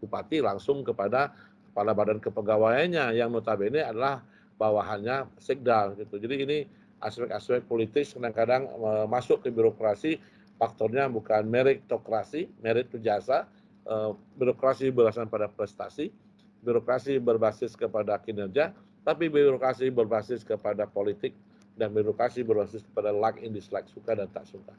bupati langsung kepada kepala badan kepegawaiannya yang notabene adalah bawahannya sekda gitu. Jadi ini aspek-aspek politis kadang-kadang masuk ke birokrasi, faktornya bukan meritokrasi, merit itu jasa, birokrasi berdasarkan pada prestasi, birokrasi berbasis kepada kinerja, tapi birokrasi berbasis kepada politik dan birokrasi berbasis kepada like and dislike, suka dan tak suka.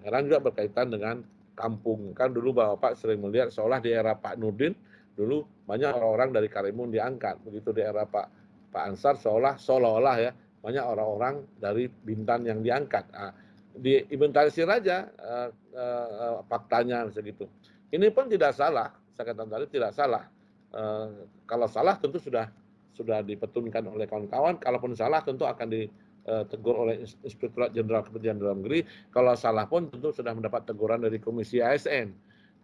Kadang juga berkaitan dengan kampung. Kan dulu Bapak sering melihat seolah di era Pak Nurdin dulu banyak orang-orang dari Karimun diangkat. Begitu di era Pak Ansar seolah-olah ya banyak orang-orang dari Bintan yang diangkat. Nah, diinventarisir aja faktanya segitu. Ini pun tidak salah, saya katakan tadi tidak salah. Kalau salah tentu sudah dipetunkan oleh kawan-kawan. Kalaupun salah tentu akan ditegur oleh Inspektorat Jenderal Kementerian Dalam Negeri. Kalau salah pun tentu sudah mendapat teguran dari Komisi ASN.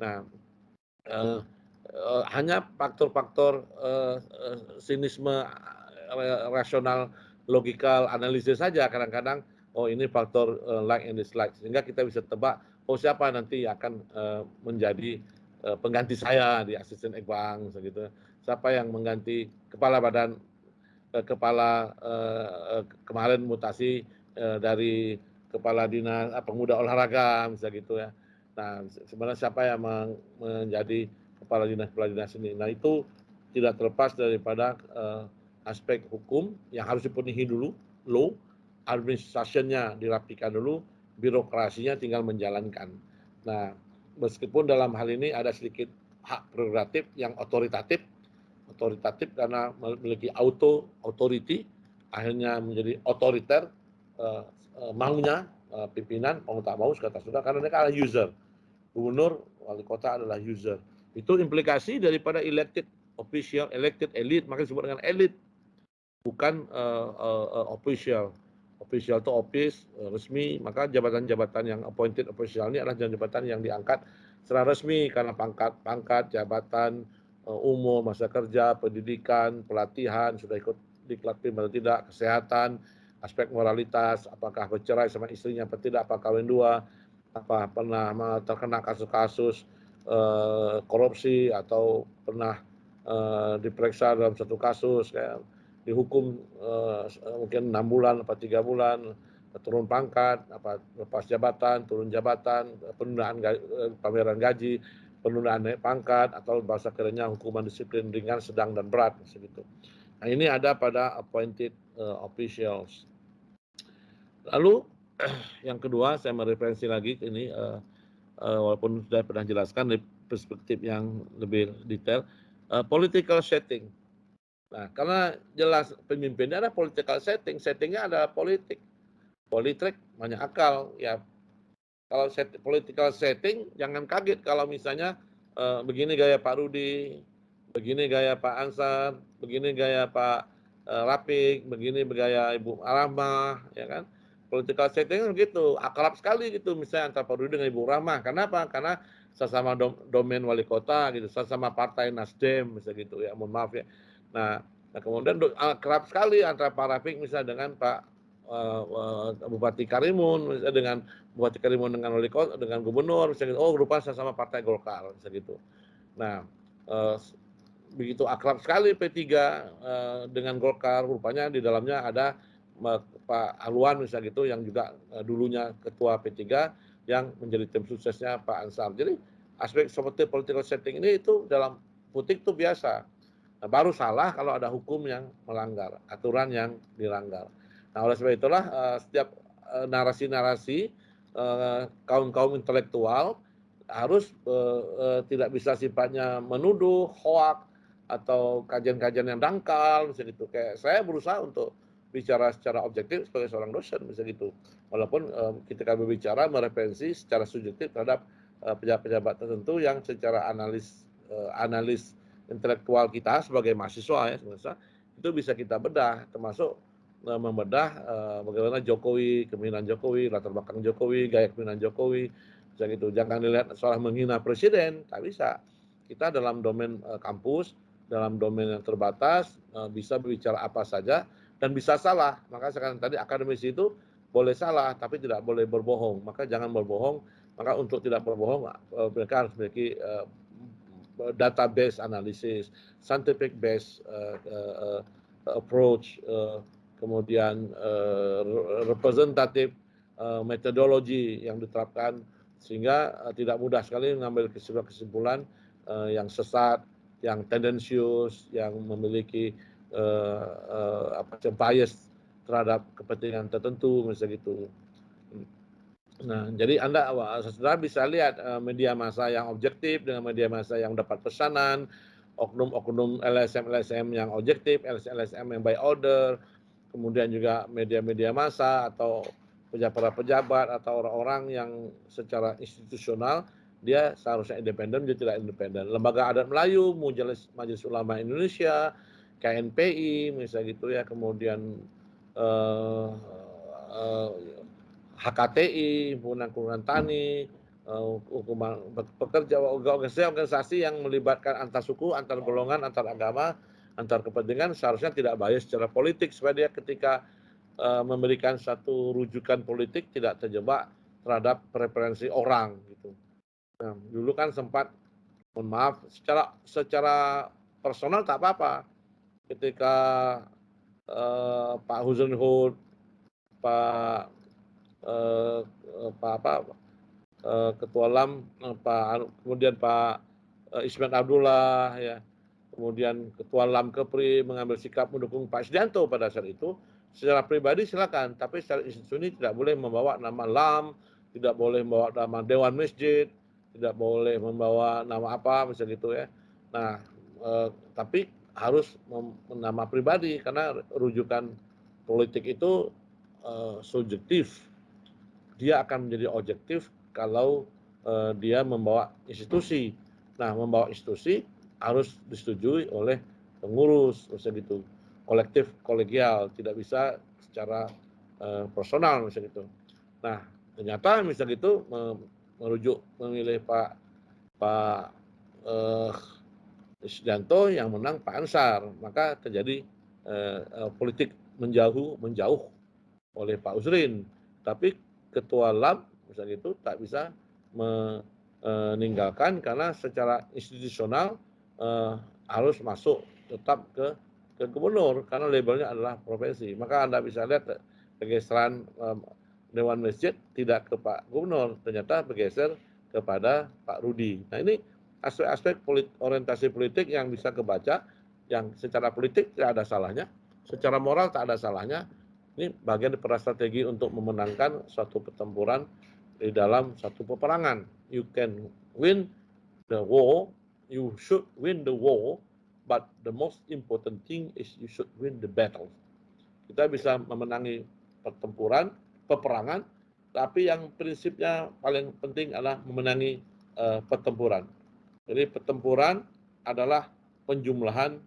Nah, hanya faktor-faktor sinisme rasional, logikal, analisis saja kadang-kadang. Oh ini faktor like and dislike sehingga kita bisa tebak oh siapa nanti akan menjadi pengganti saya di asisten ekbang segitu. Siapa yang mengganti kepala badan kepala kemarin mutasi dari kepala dinas pemuda olahraga misalnya gitu ya. Nah sebenarnya siapa yang menjadi kepala dinas ini. Nah itu tidak terlepas daripada aspek hukum yang harus dipenuhi dulu, law, administrasinya dirapikan dulu, birokrasinya tinggal menjalankan. Nah meskipun dalam hal ini ada sedikit hak prerogatif yang otoritatif karena memiliki authority akhirnya menjadi otoriter maunya pimpinan mau tak mau kata sudah karena mereka adalah user, gubernur wali kota adalah user, itu implikasi daripada elected official, elected elite, maka disebut dengan elite bukan official. Official itu office resmi, maka jabatan-jabatan yang appointed official ini adalah jabatan yang diangkat secara resmi karena pangkat jabatan umum, masa kerja, pendidikan, pelatihan, sudah ikut diklat atau tidak, kesehatan, aspek moralitas, apakah bercerai sama istrinya atau tidak, apa kawin dua, apa pernah terkena kasus-kasus korupsi atau pernah diperiksa dalam satu kasus kayak dihukum mungkin 6 bulan atau 3 bulan, turun pangkat, lepas jabatan, turun jabatan, penundaan pameran gaji, penundaan naik pangkat, atau bahasa kerennya hukuman disiplin ringan, sedang, dan berat, segitu. Nah ini ada pada appointed officials. Lalu yang kedua saya mereferensi lagi ini walaupun sudah pernah jelaskan dari perspektif yang lebih detail, political setting. Nah, karena jelas pemimpinnya ada political setting, settingnya adalah politik. Politik banyak akal, ya. Kalau political setting, jangan kaget kalau misalnya begini gaya Pak Rudi, begini gaya Pak Ansar, begini gaya Pak Rafiq, begini gaya Ibu Rahmah, ya kan? Political setting begitu, akrab sekali gitu misalnya antara Pak Rudi dengan Ibu Rahmah. Kenapa? Karena sesama domain wali kota gitu, sesama partai Nasdem misalnya gitu ya, mohon maaf ya. Nah kemudian kerap sekali antara Pak Rafiq misalnya dengan Pak Bupati Karimun, misalnya dengan Bupati Karimun dengan wali kota, dengan gubernur, misalnya gitu. Oh rupanya sama Partai Golkar, misalnya gitu. Nah begitu akrab sekali P3 dengan Golkar, rupanya di dalamnya ada Pak Alwan misalnya gitu yang juga dulunya ketua P3 yang menjadi tim suksesnya Pak Ansar. Jadi aspek seperti political setting ini itu dalam politik itu biasa. Nah, baru salah kalau ada hukum yang melanggar, aturan yang dilanggar. Nah, oleh sebab itulah setiap narasi-narasi kaum-kaum intelektual harus tidak bisa sifatnya menuduh, hoak, atau kajian-kajian yang dangkal, misalnya gitu. Kayak saya berusaha untuk bicara secara objektif sebagai seorang dosen, misalnya gitu. Walaupun ketika berbicara mereferensi secara subjektif terhadap pejabat-pejabat tertentu yang secara analis intelektual kita sebagai mahasiswa ya sebenarnya itu bisa kita bedah, termasuk membedah bagaimana Jokowi, kepemimpinan Jokowi, latar belakang Jokowi, gaya kepemimpinan Jokowi, misalnya gitu. Jangan dilihat soal menghina presiden, tak bisa. Kita dalam domain kampus, dalam domain yang terbatas bisa berbicara apa saja dan bisa salah. Maka sekarang tadi akademisi itu boleh salah tapi tidak boleh berbohong. Maka jangan berbohong. Maka untuk tidak berbohong mereka harus memiliki database analysis, scientific based approach, kemudian representative metodologi yang diterapkan, sehingga tidak mudah sekali mengambil kesimpulan yang sesat, yang tendensius, yang memiliki bias terhadap kepentingan tertentu, misalnya gitu. Nah, jadi Anda, saudara bisa lihat media massa yang objektif dengan media massa yang dapat pesanan, oknum-oknum LSM yang objektif, LSM yang by order, kemudian juga media-media massa atau para pejabat atau orang-orang yang secara institusional dia seharusnya independen, dia tidak independen. Lembaga Adat Melayu, Majelis Ulama Indonesia, KNPI misalnya gitu ya, kemudian HKTI, Himpunan Tani, hukuman pekerja, organisasi yang melibatkan antar suku, antar golongan, antar agama, antar kepentingan seharusnya tidak bias secara politik supaya dia ketika memberikan satu rujukan politik tidak terjebak terhadap preferensi orang gitu. Nah, dulu kan sempat, mohon maaf, secara personal tak apa-apa ketika Pak Husnul Hud, Pak Ketua LAM, kemudian Pak Ismet Abdullah, ya, kemudian Ketua LAM Kepri mengambil sikap mendukung Pak Sudianto pada saat itu. Secara pribadi silakan, tapi secara institusi tidak boleh membawa nama LAM, tidak boleh membawa nama Dewan Masjid, tidak boleh membawa nama apa, misalnya gitu ya. Nah, tapi harus nama pribadi karena rujukan politik itu subjektif. Dia akan menjadi objektif kalau dia membawa institusi. Nah, membawa institusi harus disetujui oleh pengurus, misalnya gitu, kolektif, kolegial, tidak bisa secara personal, misalnya gitu. Nah, ternyata misalnya gitu merujuk memilih Pak Sudianto yang menang Pak Ansar, maka terjadi politik menjauh oleh Pak Usrin. Tapi Ketua LAM misalnya itu tak bisa meninggalkan karena secara institusional harus masuk tetap ke gubernur karena labelnya adalah provinsi. Maka Anda bisa lihat pergeseran Dewan Masjid tidak ke Pak Gubernur, ternyata bergeser kepada Pak Rudi. Nah, ini aspek-aspek orientasi politik yang bisa kebaca, yang secara politik tidak ada salahnya, secara moral tak ada salahnya. Ini bagian dari strategi untuk memenangkan suatu pertempuran di dalam satu peperangan. You can win the war, you should win the war, but the most important thing is you should win the battle. Kita bisa memenangi peperangan, tapi yang prinsipnya paling penting adalah memenangi pertempuran. Jadi pertempuran adalah penjumlahan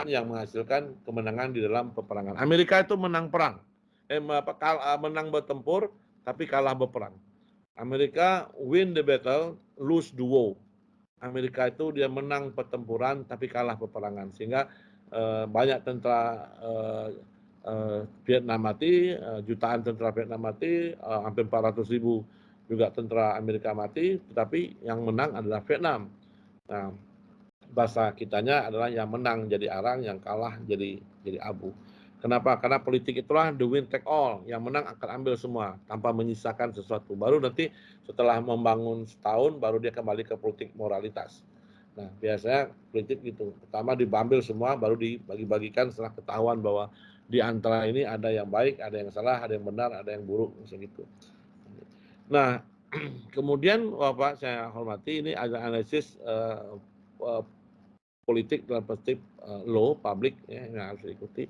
yang menghasilkan kemenangan di dalam peperangan. Amerika itu menang perang, menang bertempur, tapi kalah berperang. Amerika win the battle, lose the war. Amerika itu dia menang pertempuran, tapi kalah peperangan, sehingga banyak tentara Vietnam mati, jutaan tentara Vietnam mati, hampir 400.000 juga tentara Amerika mati, tetapi yang menang adalah Vietnam. Nah, bahasa kitanya adalah yang menang jadi arang, yang kalah jadi abu. Kenapa? Karena politik itulah the win take all, yang menang akan ambil semua tanpa menyisakan sesuatu. Baru nanti setelah membangun setahun baru dia kembali ke politik moralitas. Nah, biasanya politik gitu, pertama diambil semua baru dibagi-bagikan setelah ketahuan bahwa di antara ini ada yang baik, ada yang salah, ada yang benar, ada yang buruk, misalnya gitu. Nah, kemudian Bapak saya hormati, ini ada analisis politik dalam perspektif law public ya, yang harus diikuti.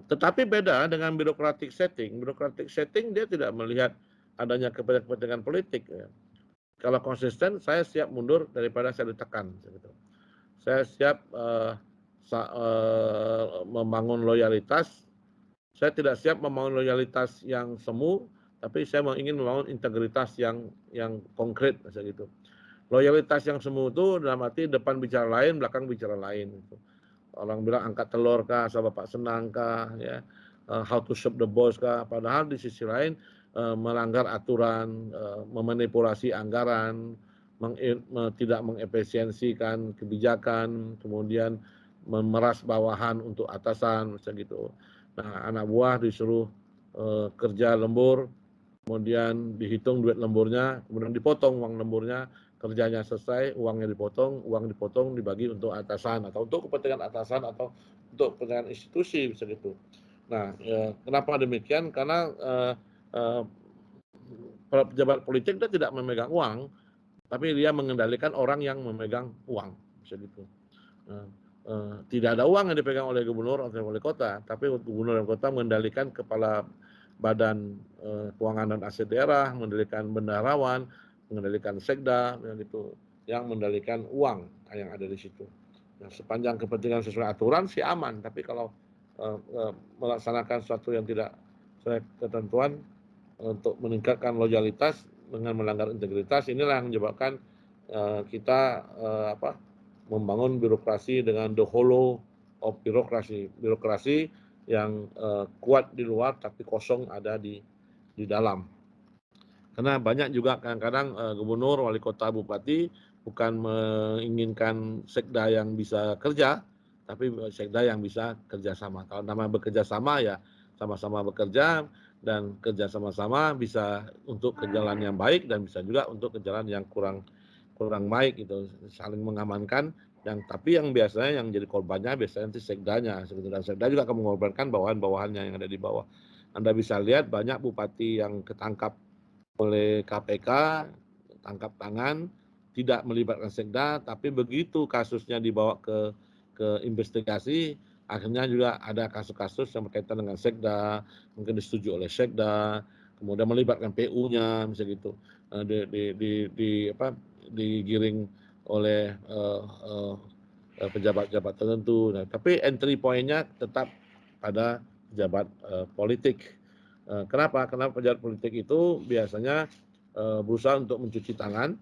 Tetapi beda dengan birokratik setting. Birokratik setting dia tidak melihat adanya kepentingan politik. Ya. Kalau konsisten, saya siap mundur daripada saya ditekan. Gitu. Saya siap membangun loyalitas. Saya tidak siap membangun loyalitas yang semu, tapi saya ingin membangun integritas yang konkret, misalnya gitu. Loyalitas yang semu itu dalam arti depan bicara lain, belakang bicara lain. Gitu. Orang bilang angkat telur kah, asal Bapak senang kah, ya, how to serve the boss kah. Padahal di sisi lain melanggar aturan, memanipulasi anggaran, tidak mengefisiensikan kebijakan, kemudian memeras bawahan untuk atasan, misalnya gitu. Nah, anak buah disuruh kerja lembur, kemudian dihitung duit lemburnya, kemudian dipotong uang lemburnya, kerjanya selesai, uangnya dipotong, uang dipotong dibagi untuk atasan atau untuk kepentingan atasan atau untuk kepentingan institusi, bisa gitu. Nah, kenapa demikian? Karena pejabat politik dia tidak memegang uang, tapi dia mengendalikan orang yang memegang uang, bisa gitu. Tidak ada uang yang dipegang oleh gubernur atau wali kota, tapi gubernur dan kota mengendalikan kepala badan keuangan dan aset daerah, mengendalikan bendaharawan, mengendalikan sekda, gitu, yang mengendalikan uang yang ada di situ. Nah, sepanjang kepentingan sesuai aturan sih aman, tapi kalau melaksanakan sesuatu yang tidak sesuai ketentuan untuk meningkatkan loyalitas dengan melanggar integritas, inilah yang menyebabkan kita membangun birokrasi dengan the hollow of birokrasi yang kuat di luar tapi kosong ada di dalam. Karena banyak juga kadang-kadang gubernur, wali kota, bupati bukan menginginkan sekda yang bisa kerja, tapi sekda yang bisa kerjasama. Kalau nama bekerja sama ya sama-sama bekerja dan kerja sama-sama bisa untuk ke jalan yang baik dan bisa juga untuk ke jalan yang kurang baik gitu, saling mengamankan. Tapi yang biasanya yang jadi korbannya biasanya nanti sekdanya, dan sekda juga akan mengorbankan bawahan-bawahannya yang ada di bawah. Anda bisa lihat banyak bupati yang ketangkap oleh KPK, tangkap tangan, tidak melibatkan sekda, tapi begitu kasusnya dibawa ke investigasi, akhirnya juga ada kasus-kasus yang berkaitan dengan sekda, mungkin disetujui oleh sekda, kemudian melibatkan PU-nya, misalnya gitu, digiring oleh pejabat-pejabat tertentu. Nah, tapi entry point-nya tetap pada pejabat politik. Kenapa? Karena pejabat politik itu biasanya berusaha untuk mencuci tangan,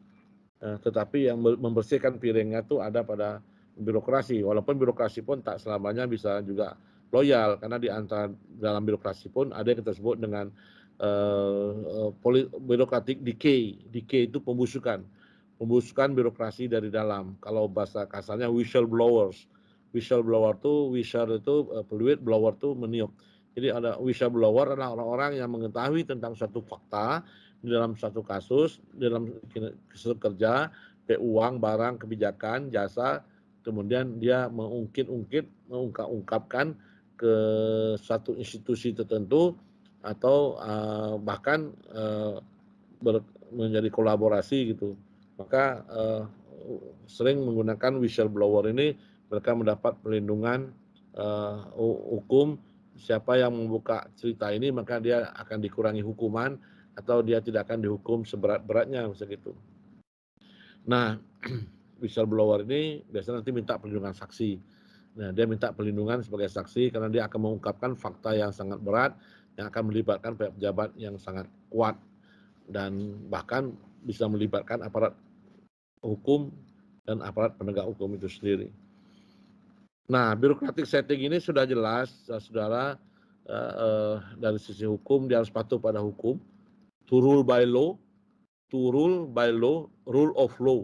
tetapi yang membersihkan piringnya itu ada pada birokrasi. Walaupun birokrasi pun tak selamanya bisa juga loyal, karena di antara dalam birokrasi pun ada yang kita sebut dengan birokratik decay. Decay itu pembusukan birokrasi dari dalam. Kalau bahasa kasarnya whistleblowers. Whistleblower itu peluit, blower itu meniup. Jadi ada whistleblower adalah orang-orang yang mengetahui tentang suatu fakta di dalam suatu kasus, dalam kerja, uang, barang, kebijakan, jasa, kemudian dia mengungkapkan ke satu institusi tertentu atau bahkan menjadi kolaborasi gitu. Maka sering menggunakan whistleblower ini, mereka mendapat perlindungan hukum. Siapa yang membuka cerita ini maka dia akan dikurangi hukuman atau dia tidak akan dihukum seberat-beratnya, misalnya gitu. Nah, whistleblower ini biasanya nanti minta perlindungan saksi. Nah, dia minta perlindungan sebagai saksi karena dia akan mengungkapkan fakta yang sangat berat yang akan melibatkan pejabat yang sangat kuat dan bahkan bisa melibatkan aparat hukum dan aparat penegak hukum itu sendiri. Nah, birokratik setting ini sudah jelas, saudara, dari sisi hukum dia harus patuh pada hukum, to rule by law, rule of law,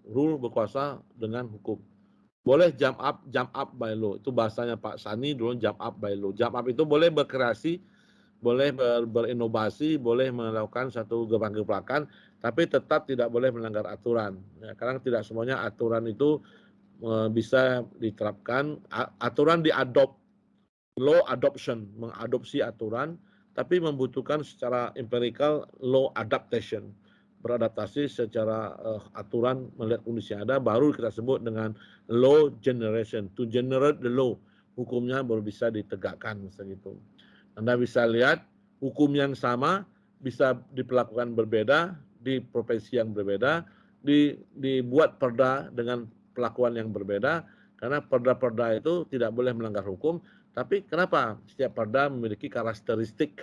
rule berkuasa dengan hukum. Boleh jump up by law, itu bahasanya Pak Sani dulu, jump up by law. Jump up itu boleh berkreasi, boleh berinovasi, boleh melakukan satu gebrakan-gebrakan, tapi tetap tidak boleh melanggar aturan. Ya, karena tidak semuanya aturan itu bisa diterapkan. Aturan diadopt, law adoption, mengadopsi aturan, tapi membutuhkan secara empirical law adaptation, beradaptasi secara aturan melihat kondisi yang ada, baru kita sebut dengan law generation, to generate the law, hukumnya baru bisa ditegakkan, misalnya gitu. Anda bisa lihat hukum yang sama bisa diperlakukan berbeda di provinsi yang berbeda, dibuat perda dengan perlakuan yang berbeda, karena perda-perda itu tidak boleh melanggar hukum. Tapi kenapa setiap perda memiliki karakteristik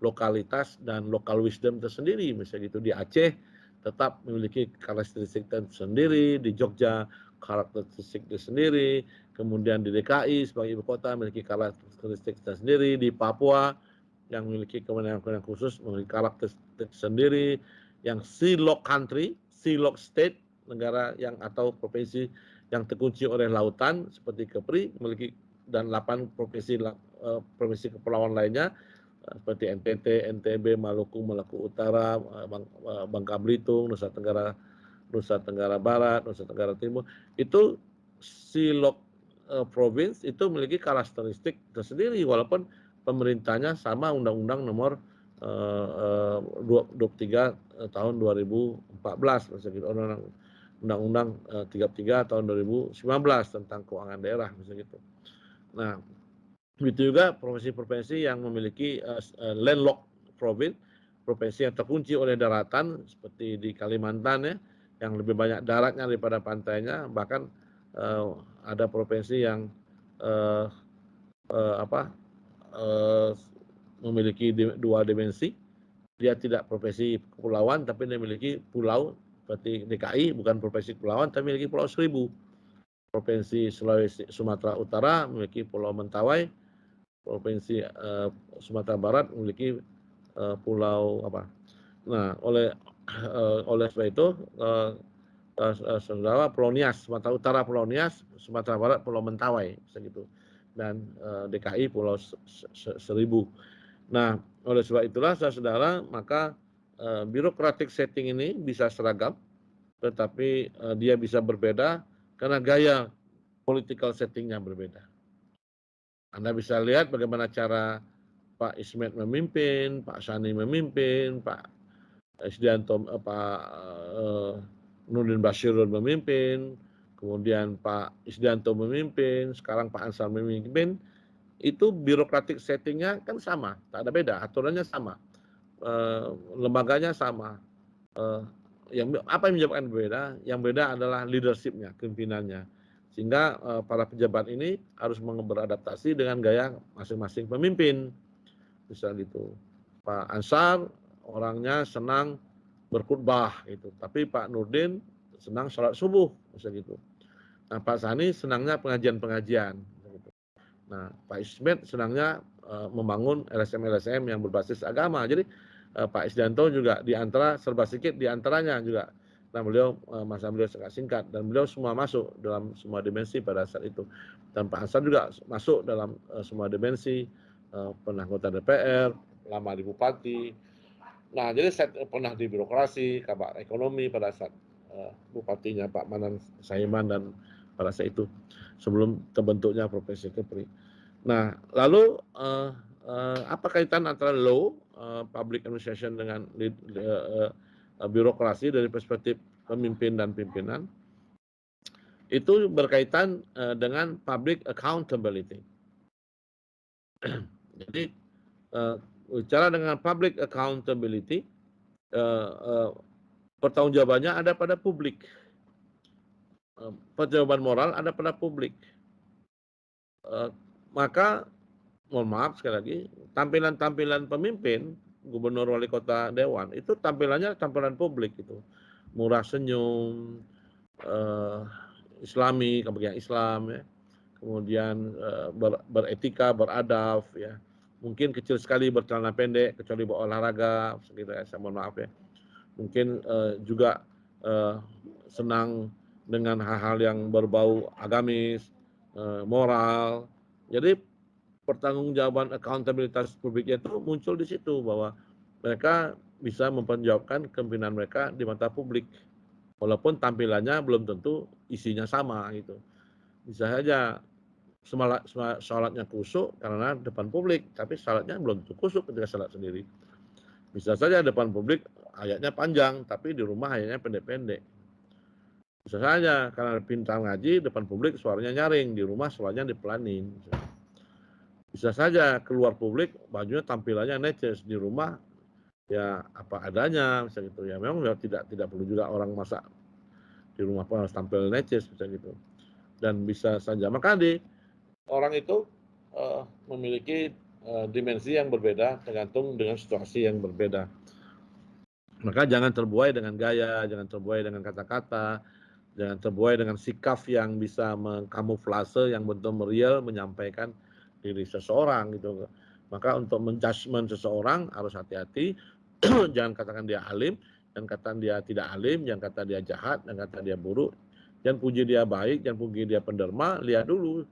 lokalitas dan local wisdom tersendiri. Misalnya gitu di Aceh tetap memiliki karakteristik tersendiri, di Jogja karakteristik tersendiri, kemudian di DKI sebagai ibu kota memiliki karakteristik tersendiri, di Papua yang memiliki kewenangan khusus memiliki karakteristik sendiri, yang sea-lock country, sea-lock state, negara yang atau provinsi yang terkunci oleh lautan seperti Kepri memiliki dan 8 provinsi kepulauan lainnya seperti NTT, NTB, Maluku, Maluku Utara, Bangka Belitung, Nusa Tenggara Barat, Nusa Tenggara Timur, itu sea-lock province itu memiliki karakteristik tersendiri walaupun pemerintahnya sama Undang-Undang Nomor 23 tahun 2014, Undang-Undang 33 tahun 2019 tentang keuangan daerah misalnya gitu. Nah, begitu juga provinsi-provinsi yang memiliki landlocked province, provinsi yang terkunci oleh daratan seperti di Kalimantan ya, yang lebih banyak daratnya daripada pantainya, bahkan ada provinsi yang memiliki 2 dimensi. Dia tidak provinsi kepulauan tapi dia memiliki pulau seperti DKI, bukan provinsi kepulauan tapi memiliki Pulau Seribu. Provinsi Sumatera Utara memiliki Pulau Mentawai, provinsi Sumatera Barat memiliki pulau apa. Nah, oleh sebab itu saudara Pulau Nias, Sumatera Utara Pulau Nias, Sumatera Barat Pulau Mentawai, segitu. Dan DKI Pulau Seribu. Nah, oleh sebab itulah saudara, maka birokratik setting ini bisa seragam, tetapi dia bisa berbeda karena gaya political settingnya berbeda. Anda bisa lihat bagaimana cara Pak Ismet memimpin, Pak Sani memimpin, Pak Isdianto, Pak Nurdin Basyirun memimpin, kemudian Pak Isdianto memimpin, sekarang Pak Ansar memimpin. Itu birokratik settingnya kan sama, tak ada beda, aturannya sama, lembaganya sama. Apa yang menyebabkan berbeda? Yang beda adalah leadership-nya, kepemimpinannya. Sehingga para pejabat ini harus beradaptasi dengan gaya masing-masing pemimpin. Misal gitu. Pak Ansar orangnya senang berkhutbah gitu, tapi Pak Nurdin senang sholat subuh, misal gitu. Nah, Pak Sani senangnya pengajian-pengajian. Nah, Pak Ismet senangnya membangun LSM-LSM yang berbasis agama. Jadi Pak Isdianto juga di antara serba sedikit di antaranya juga. Nah, masa beliau sangat singkat dan beliau semua masuk dalam semua dimensi pada saat itu. Dan Pak Ansar juga masuk dalam semua dimensi, pernah anggota DPR, lama di bupati. Nah, jadi saya pernah di birokrasi, kabar ekonomi pada saat bupatinya Pak Manan Saiman dan pada saat itu sebelum terbentuknya Provinsi Kepri. Nah, lalu apa kaitan antara law, public administration dengan birokrasi dari perspektif pemimpin dan pimpinan? Itu berkaitan dengan public accountability. Jadi bicara dengan public accountability, pertanggungjawabannya ada pada publik. Pertanggungjawaban moral ada pada publik. Maka mohon maaf sekali lagi, tampilan-tampilan pemimpin, gubernur, wali kota, dewan, itu tampilannya tampilan publik itu. Murah senyum, islami, kebagian Islam ya. Kemudian beretika, beradab ya. Mungkin kecil sekali bercelana pendek kecuali berolahraga, segitu ya, saya mohon maaf ya. Mungkin juga senang dengan hal-hal yang berbau agamis, moral. Jadi pertanggungjawaban akuntabilitas publiknya itu muncul di situ bahwa mereka bisa mempertanggungjawabkan kepemimpinan mereka di mata publik. Walaupun tampilannya belum tentu isinya sama gitu. Bisa saja sholatnya kusuk karena depan publik, tapi sholatnya belum tentu kusuk ketika sholat sendiri. Bisa saja depan publik ayatnya panjang, tapi di rumah ayatnya pendek-pendek. Bisa saja karena pintar ngaji, depan publik suaranya nyaring, di rumah suaranya dipelanin. Bisa saja keluar publik bajunya tampilannya neces, di rumah ya apa adanya, misalnya gitu ya. Memang tidak perlu juga orang masak di rumah pun harus tampil neces, misalnya gitu. Dan bisa saja maka orang itu memiliki dimensi yang berbeda tergantung dengan situasi yang berbeda. Maka jangan terbuai dengan gaya, jangan terbuai dengan kata-kata, jangan terbuai dengan sikap yang bisa mengkamuflase yang betul real menyampaikan diri seseorang gitu. Maka untuk menjudgment seseorang harus hati-hati, jangan katakan dia alim, jangan kata dia tidak alim, jangan kata dia jahat, jangan kata dia buruk, jangan puji dia baik, jangan puji dia penderma, lihat dulu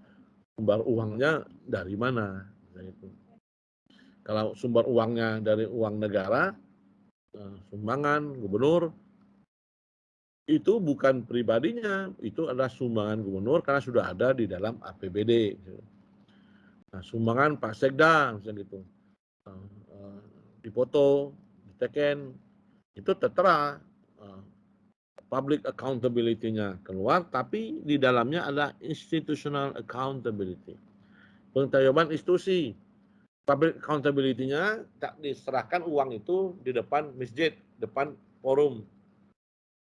sumber uangnya dari mana. Gitu. Kalau sumber uangnya dari uang negara, sumbangan gubernur, itu bukan pribadinya, itu adalah sumbangan gubernur karena sudah ada di dalam APBD. Nah, sumbangan Pak Sekda, misalnya gitu, dipoto, diteken, itu tertera public accountability-nya keluar, tapi di dalamnya ada institutional accountability. Pengetahuan institusi, public accountability-nya tak diserahkan uang itu di depan masjid, depan forum.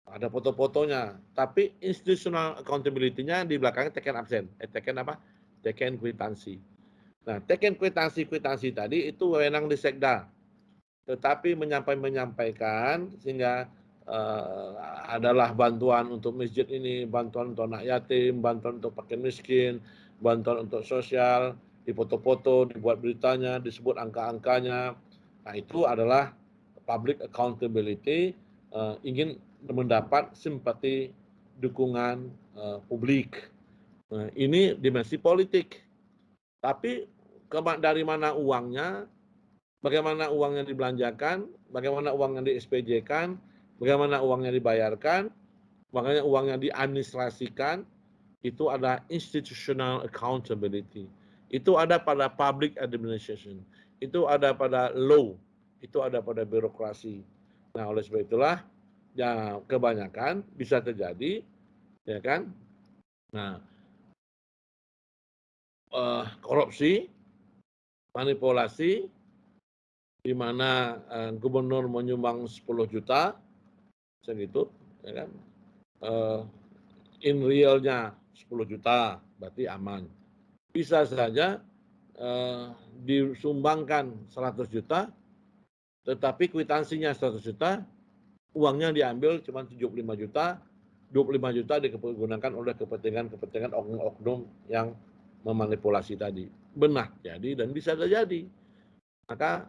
Ada foto-fotonya, tapi institutional accountability-nya di belakangnya teken absen. Teken apa? Teken kwitansi. Nah, teken kwitansi tadi itu wewenang di Sekda. Tetapi menyampaikan sehingga adalah bantuan untuk masjid ini, bantuan untuk anak yatim, bantuan untuk fakir miskin, bantuan untuk sosial, dipoto-foto, dibuat beritanya, disebut angka-angkanya. Nah, itu adalah public accountability, ingin mendapat simpati dukungan publik. Nah, ini dimensi politik. Tapi dari mana uangnya, bagaimana uangnya dibelanjakan, bagaimana uangnya di-SPJ-kan, bagaimana uangnya dibayarkan, bagaimana uangnya diadministrasikan, itu ada institutional accountability. Itu ada pada public administration. Itu ada pada law. Itu ada pada birokrasi. Nah, oleh sebab itulah, ya kebanyakan bisa terjadi, ya kan? Nah, korupsi, manipulasi, di mana gubernur menyumbang 10 juta, segitu, ya kan? In realnya 10 juta, berarti aman. Bisa saja disumbangkan 100 juta, tetapi kwitansinya 100 juta, uangnya diambil cuma 75 juta, 25 juta digunakan oleh kepentingan oknum-oknum yang memanipulasi tadi. Benar jadi dan bisa terjadi. Maka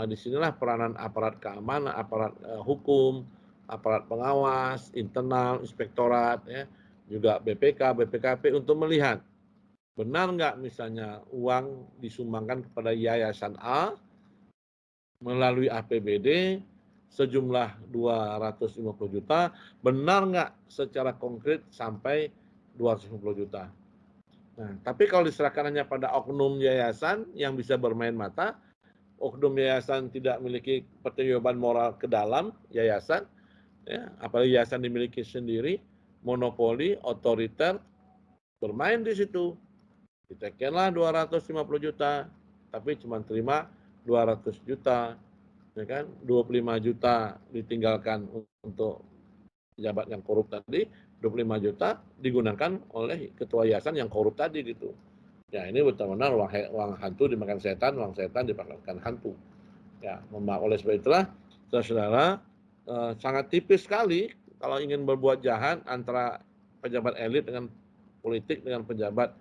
disinilah peranan aparat keamanan, aparat hukum, aparat pengawas, internal, inspektorat, ya, juga BPK, BPKP untuk melihat benar nggak misalnya uang disumbangkan kepada yayasan A melalui APBD sejumlah 250 juta, benar nggak secara konkret sampai 250 juta. Nah, tapi kalau diserahkan hanya pada oknum yayasan yang bisa bermain mata, oknum yayasan tidak memiliki pertanggungjawaban moral ke dalam yayasan, ya, apalagi yayasan dimiliki sendiri, monopoli, otoriter, bermain di situ. Ditekenlah 250 juta, tapi cuma terima 200 juta, ya kan? 25 juta ditinggalkan untuk pejabat yang korup tadi, 25 juta digunakan oleh ketua yayasan yang korup tadi gitu. Ya ini benar-benar uang hantu dimakan setan, uang setan dimakan hantu. Ya, oleh sebab itulah, saudara, sangat tipis sekali kalau ingin berbuat jahat antara pejabat elit dengan politik dengan pejabat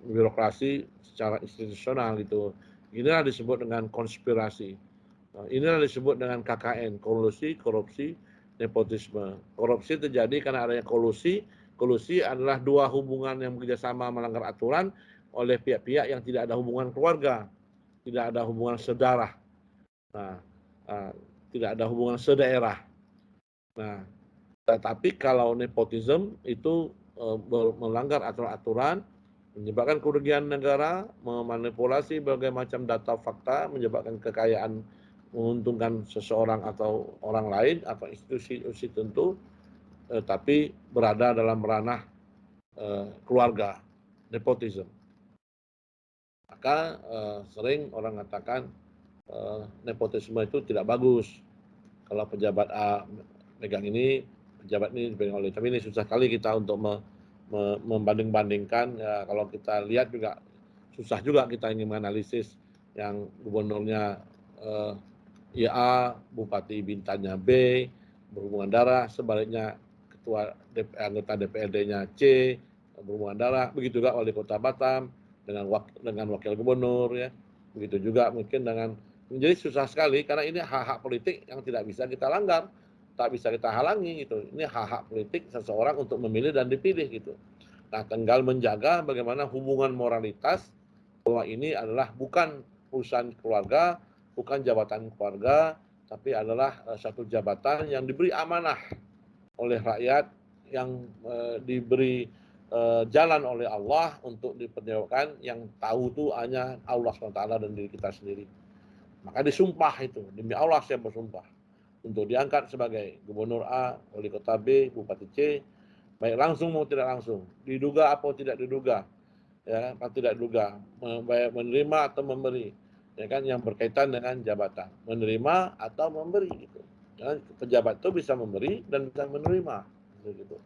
birokrasi secara institusional gitu. Inilah disebut dengan konspirasi. Inilah disebut dengan KKN, kolusi, korupsi, nepotisme. Korupsi terjadi karena adanya kolusi. Kolusi adalah dua hubungan yang bekerjasama melanggar aturan oleh pihak-pihak yang tidak ada hubungan keluarga, tidak ada hubungan sedarah, nah, tidak ada hubungan sedaerah. Nah, tetapi kalau nepotisme itu melanggar aturan-aturan, menyebabkan kerugian negara, memanipulasi berbagai macam data fakta, menyebabkan kekayaan, menguntungkan seseorang atau orang lain atau institusi tertentu, tapi berada dalam ranah keluarga, nepotisme. Maka sering orang mengatakan nepotisme itu tidak bagus. Kalau pejabat A megang ini, pejabat ini dipegang oleh, tapi ini susah kali kita untuk membanding-bandingkan. Ya, kalau kita lihat juga susah juga kita ingin menganalisis yang gubernurnya ya A, bupati Bintannya B, berhubungan darah, sebaliknya ketua anggota DPRD-nya C, berhubungan darah, begitu juga wali kota Batam dengan wakil gubernur, ya, begitu juga mungkin dengan, jadi susah sekali karena ini hak-hak politik yang tidak bisa kita langgar. tak bisa kita halangi gitu. Ini hak-hak politik seseorang untuk memilih dan dipilih gitu. Nah, tinggal menjaga bagaimana hubungan moralitas bahwa ini adalah bukan urusan keluarga, bukan jabatan keluarga, tapi adalah satu jabatan yang diberi amanah oleh rakyat, yang diberi jalan oleh Allah untuk dipertanggungjawabkan, yang tahu itu hanya Allah SWT dan diri kita sendiri. Maka disumpah itu, demi Allah saya bersumpah untuk diangkat sebagai gubernur A, wali kota B, bupati C, baik langsung maupun tidak langsung, diduga atau tidak diduga, ya, atau tidak diduga, baik menerima atau memberi, ya kan, yang berkaitan dengan jabatan, menerima atau memberi gitu. Ya, pejabat itu bisa memberi dan bisa menerima, gitu.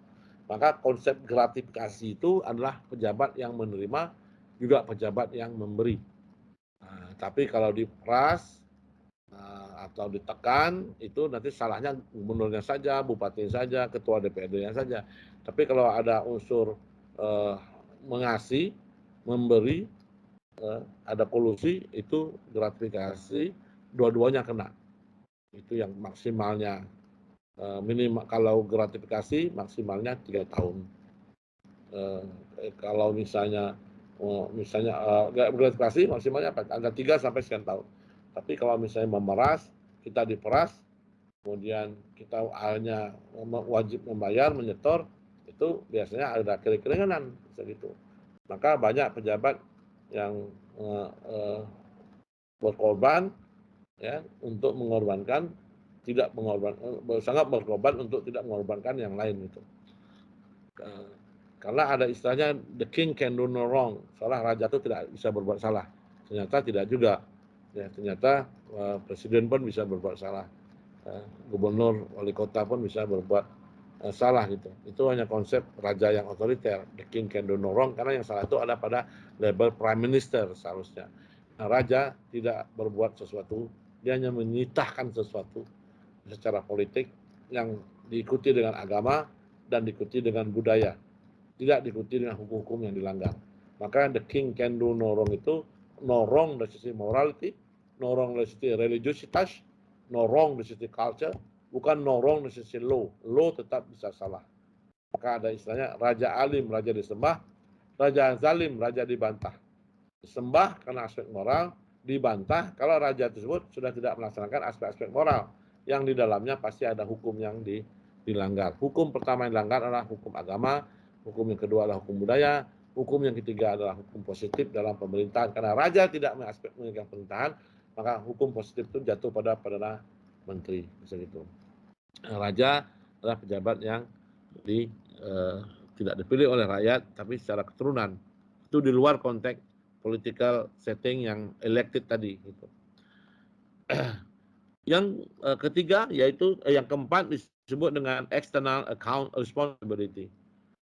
Maka konsep gratifikasi itu adalah pejabat yang menerima, juga pejabat yang memberi. Nah, tapi kalau diperas atau ditekan, itu nanti salahnya gubernurnya saja, bupatinya saja, ketua DPRD-nya saja. Tapi kalau ada unsur mengasih, memberi, ada kolusi, itu gratifikasi, dua-duanya kena. Itu yang maksimalnya minimal, kalau gratifikasi maksimalnya 3 tahun. Kalau misalnya gratifikasi maksimalnya ada 3 sampai sekian tahun. Tapi kalau misalnya memeras, kita diperas, kemudian kita hanya wajib membayar, menyetor, itu biasanya ada keringanan segitu. Maka banyak pejabat yang berkorban, ya, untuk mengorbankan, tidak mengorbankan, sangat berkorban untuk tidak mengorbankan yang lain itu. Karena ada istilahnya the king can do no wrong, seorang raja itu tidak bisa berbuat salah. Ternyata tidak juga, ya, ternyata presiden pun bisa berbuat salah, gubernur, wali kota pun bisa berbuat salah gitu. Itu hanya konsep raja yang otoriter, the king can do no wrong, karena yang salah itu ada pada level prime minister seharusnya. Nah, raja tidak berbuat sesuatu, dia hanya menyitahkan sesuatu secara politik yang diikuti dengan agama dan diikuti dengan budaya, tidak diikuti dengan hukum-hukum yang dilanggar. Maka the king can do no wrong itu no wrong dari sisi morality, no wrong dari sisi religiositas, no wrong dari sisi culture, bukan no wrong dari sisi law. Law tetap bisa salah. Maka ada istilahnya raja alim, raja disembah, raja zalim, raja dibantah. Disembah karena aspek moral, dibantah kalau raja tersebut sudah tidak melaksanakan aspek-aspek moral yang di dalamnya pasti ada hukum yang dilanggar. Hukum pertama yang dilanggar adalah hukum agama, hukum yang kedua adalah hukum budaya, hukum yang ketiga adalah hukum positif dalam pemerintahan. Karena raja tidak mengaspek pemerintahan, maka hukum positif itu jatuh pada perdana menteri, begitu. Raja adalah pejabat yang tidak dipilih oleh rakyat, tapi secara keturunan. Itu di luar konteks political setting yang elected tadi. Gitu. Yang ketiga, yaitu yang keempat disebut dengan external account responsibility.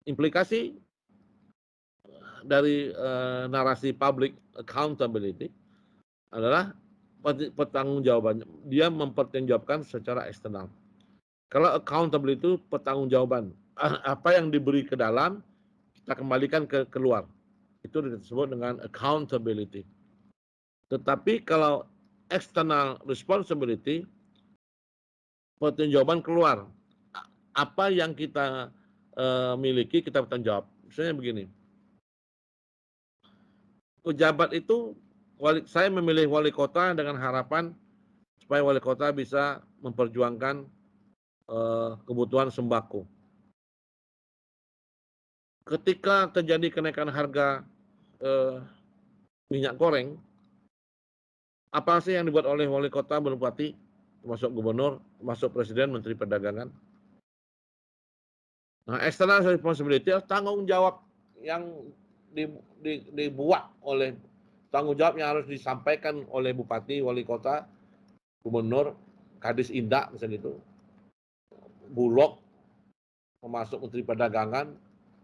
Implikasi dari narasi public accountability adalah pertanggungjawabannya. Dia mempertanggungjawabkan secara eksternal. Kalau accountability itu pertanggungjawaban. Apa yang diberi ke dalam, kita kembalikan ke keluar. Itu disebut dengan accountability. Tetapi kalau external responsibility, pertanggungjawaban keluar. Apa yang kita miliki, kita bertanggung jawab. Misalnya begini, pejabat itu, saya memilih wali kota dengan harapan supaya wali kota bisa memperjuangkan kebutuhan sembako. Ketika terjadi kenaikan harga minyak goreng, apa sih yang dibuat oleh wali kota, bupati, termasuk gubernur, termasuk presiden, menteri perdagangan? Nah, external responsibility tanggung jawab yang dibuat oleh, tanggung jawab yang harus disampaikan oleh bupati, wali kota, gubernur, kadis indak misalnya itu, bulog, termasuk menteri perdagangan,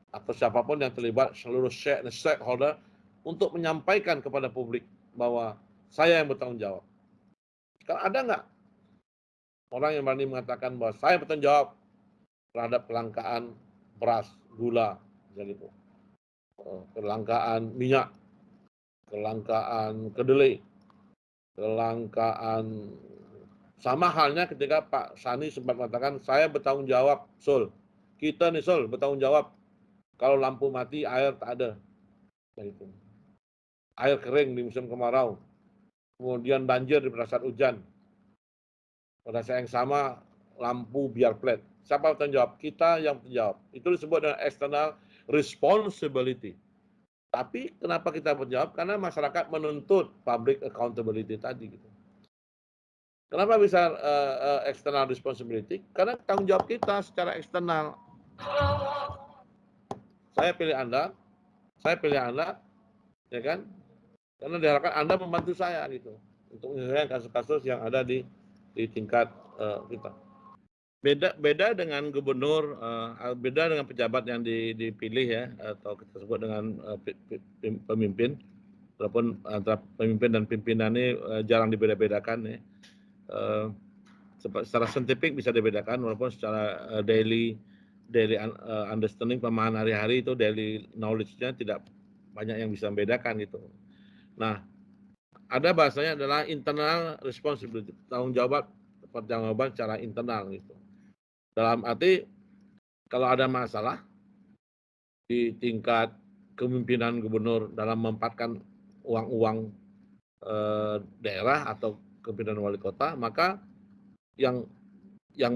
atau siapapun yang terlibat, seluruh stakeholder, untuk menyampaikan kepada publik bahwa saya yang bertanggung jawab. Kalau ada nggak orang yang berani mengatakan bahwa saya bertanggung jawab terhadap kelangkaan beras, gula, misalnya itu, kelangkaan minyak, kelangkaan kedelai, kelangkaan Sama halnya ketika Pak Sani sempat mengatakan, saya bertanggung jawab, Sul. Kita nih Sul bertanggung jawab. Kalau lampu mati, air tak ada. Gitu. Air kering di musim kemarau. Kemudian banjir di pada saat hujan. Pada saat yang sama, lampu biar flat. Siapa bertanggung jawab? Kita yang bertanggung jawab. Itu disebut dengan external responsibility. Tapi kenapa kita berjawab? Karena masyarakat menuntut public accountability tadi. Gitu. Kenapa bisa external responsibility? Karena tanggung jawab kita secara eksternal. Saya pilih Anda, ya kan? Karena diharapkan Anda membantu saya gitu untuk menyelesaikan kasus-kasus yang ada di tingkat kita. Beda dengan gubernur, beda dengan pejabat yang dipilih ya, atau kita sebut dengan pemimpin. Walaupun antara pemimpin dan pimpinan ini jarang dibeda-bedakan ya. Secara saintifik bisa dibedakan, walaupun secara daily understanding, pemahaman hari-hari itu daily knowledge-nya tidak banyak yang bisa membedakan gitu. Nah, ada bahasanya adalah internal responsibility, tanggung jawab secara internal gitu. Dalam arti kalau ada masalah di tingkat kepemimpinan gubernur dalam menempatkan uang-uang daerah atau kepemimpinan wali kota, maka yang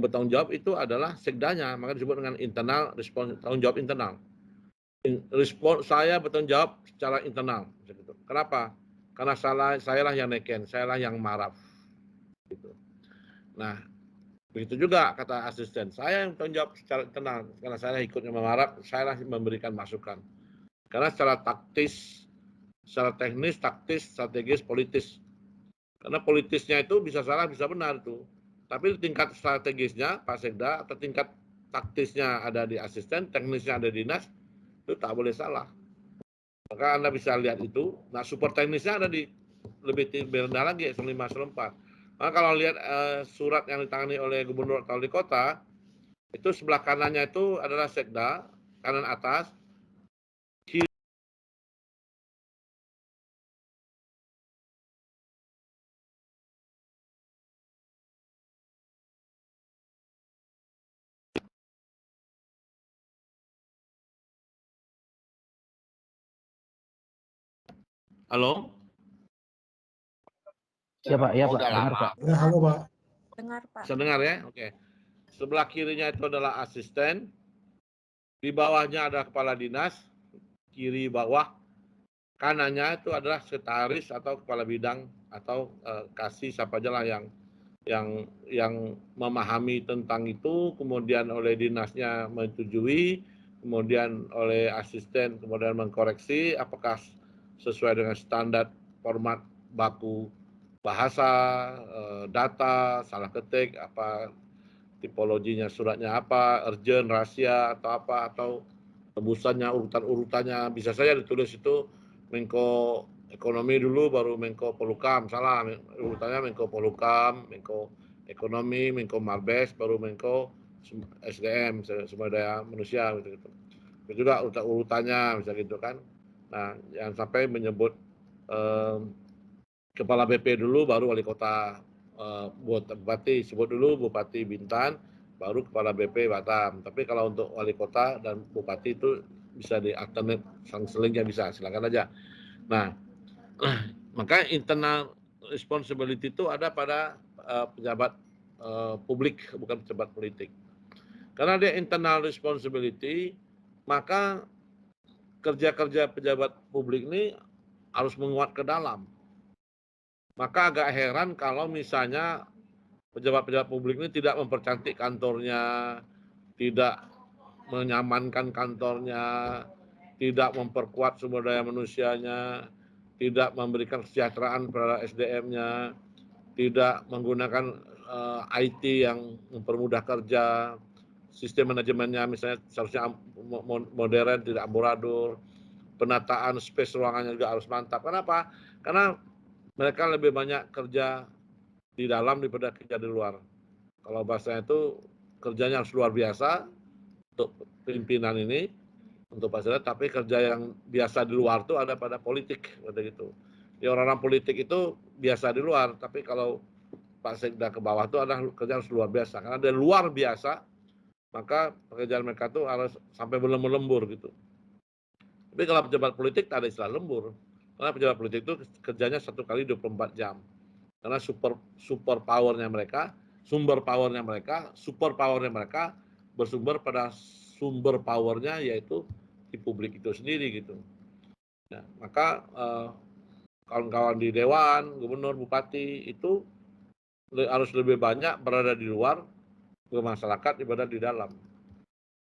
bertanggung jawab itu adalah sekdanya, maka disebut dengan internal respons, tanggung jawab internal. Saya bertanggung jawab secara internal. Kenapa? Karena sayalah yang neken, sayalah yang marah. Gitu. Nah, begitu juga kata asisten, saya yang bertanggung jawab secara internal, karena saya ikutnya memarah, sayalah memberikan masukan. Karena secara taktis, secara teknis, taktis, strategis, politis. Karena politisnya itu bisa salah, bisa benar tuh. Tapi tingkat strategisnya Pak Sekda atau tingkat taktisnya ada di asisten, teknisnya ada di dinas, itu tak boleh salah. Maka Anda bisa lihat itu. Nah, support teknisnya ada di lebih rendah lagi, eselon 5, eselon 4. Nah, kalau lihat surat yang ditangani oleh gubernur atau wali kota, itu sebelah kanannya itu adalah Sekda, kanan atas. Halo? Ya Pak, ya Pak, Udah dengar lama. Pak. Ya, halo Pak. Dengar Pak. Bisa dengar ya? Oke. Sebelah kirinya itu adalah asisten, di bawahnya ada kepala dinas, kiri bawah, kanannya itu adalah sekretaris atau kepala bidang atau kasih siapa aja lah yang memahami tentang itu, kemudian oleh dinasnya menyetujui, kemudian oleh asisten kemudian mengkoreksi apakah sesuai dengan standar format baku bahasa, data, salah ketik, apa tipologinya suratnya apa, urgent, rahasia atau apa, atau tebusannya urutan-urutannya bisa saja ditulis itu Menko Ekonomi dulu baru Menko Polhukam, salah, urutannya Menko Polhukam, Menko Ekonomi, Menko Marbes, baru Menko SDM, sumber daya manusia gitu. Itu juga urutannya bisa gitu kan. Nah, yang sampai menyebut kepala BP dulu baru wali kota, bupati sebut dulu Bupati Bintan, baru kepala BP Batam. Tapi kalau untuk wali kota dan bupati itu bisa di alternate, selingnya bisa, silakan aja. Nah, maka internal responsibility itu ada pada pejabat publik, bukan pejabat politik. Karena dia internal responsibility, maka kerja-kerja pejabat publik ini harus menguat ke dalam. Maka agak heran kalau misalnya pejabat-pejabat publik ini tidak mempercantik kantornya, tidak menyamankan kantornya, tidak memperkuat sumber daya manusianya, tidak memberikan kesejahteraan pada SDM-nya, tidak menggunakan IT yang mempermudah kerja, sistem manajemennya misalnya seharusnya modern, tidak amburadul, penataan space ruangannya juga harus mantap. Kenapa? Karena mereka lebih banyak kerja di dalam daripada kerja di luar. Kalau bahasanya itu kerjanya harus luar biasa untuk pimpinan ini, untuk Pak tapi kerja yang biasa di luar itu ada pada politik, gitu. Ya, orang-orang politik itu biasa di luar, tapi kalau Pak Sekda ke bawah itu adalah kerja harus luar biasa. Karena dia luar biasa, maka pekerjaan mereka tuh harus sampai berlembur-lembur gitu. Tapi kalau pejabat politik tak ada istilah lembur. Karena pejabat politik itu kerjanya 1 kali 24 jam. Karena super powernya mereka, super powernya mereka bersumber pada sumber powernya yaitu di publik itu sendiri gitu. Nah, maka kawan-kawan di dewan, gubernur, bupati itu harus lebih banyak berada di luar ke masyarakat daripada di dalam.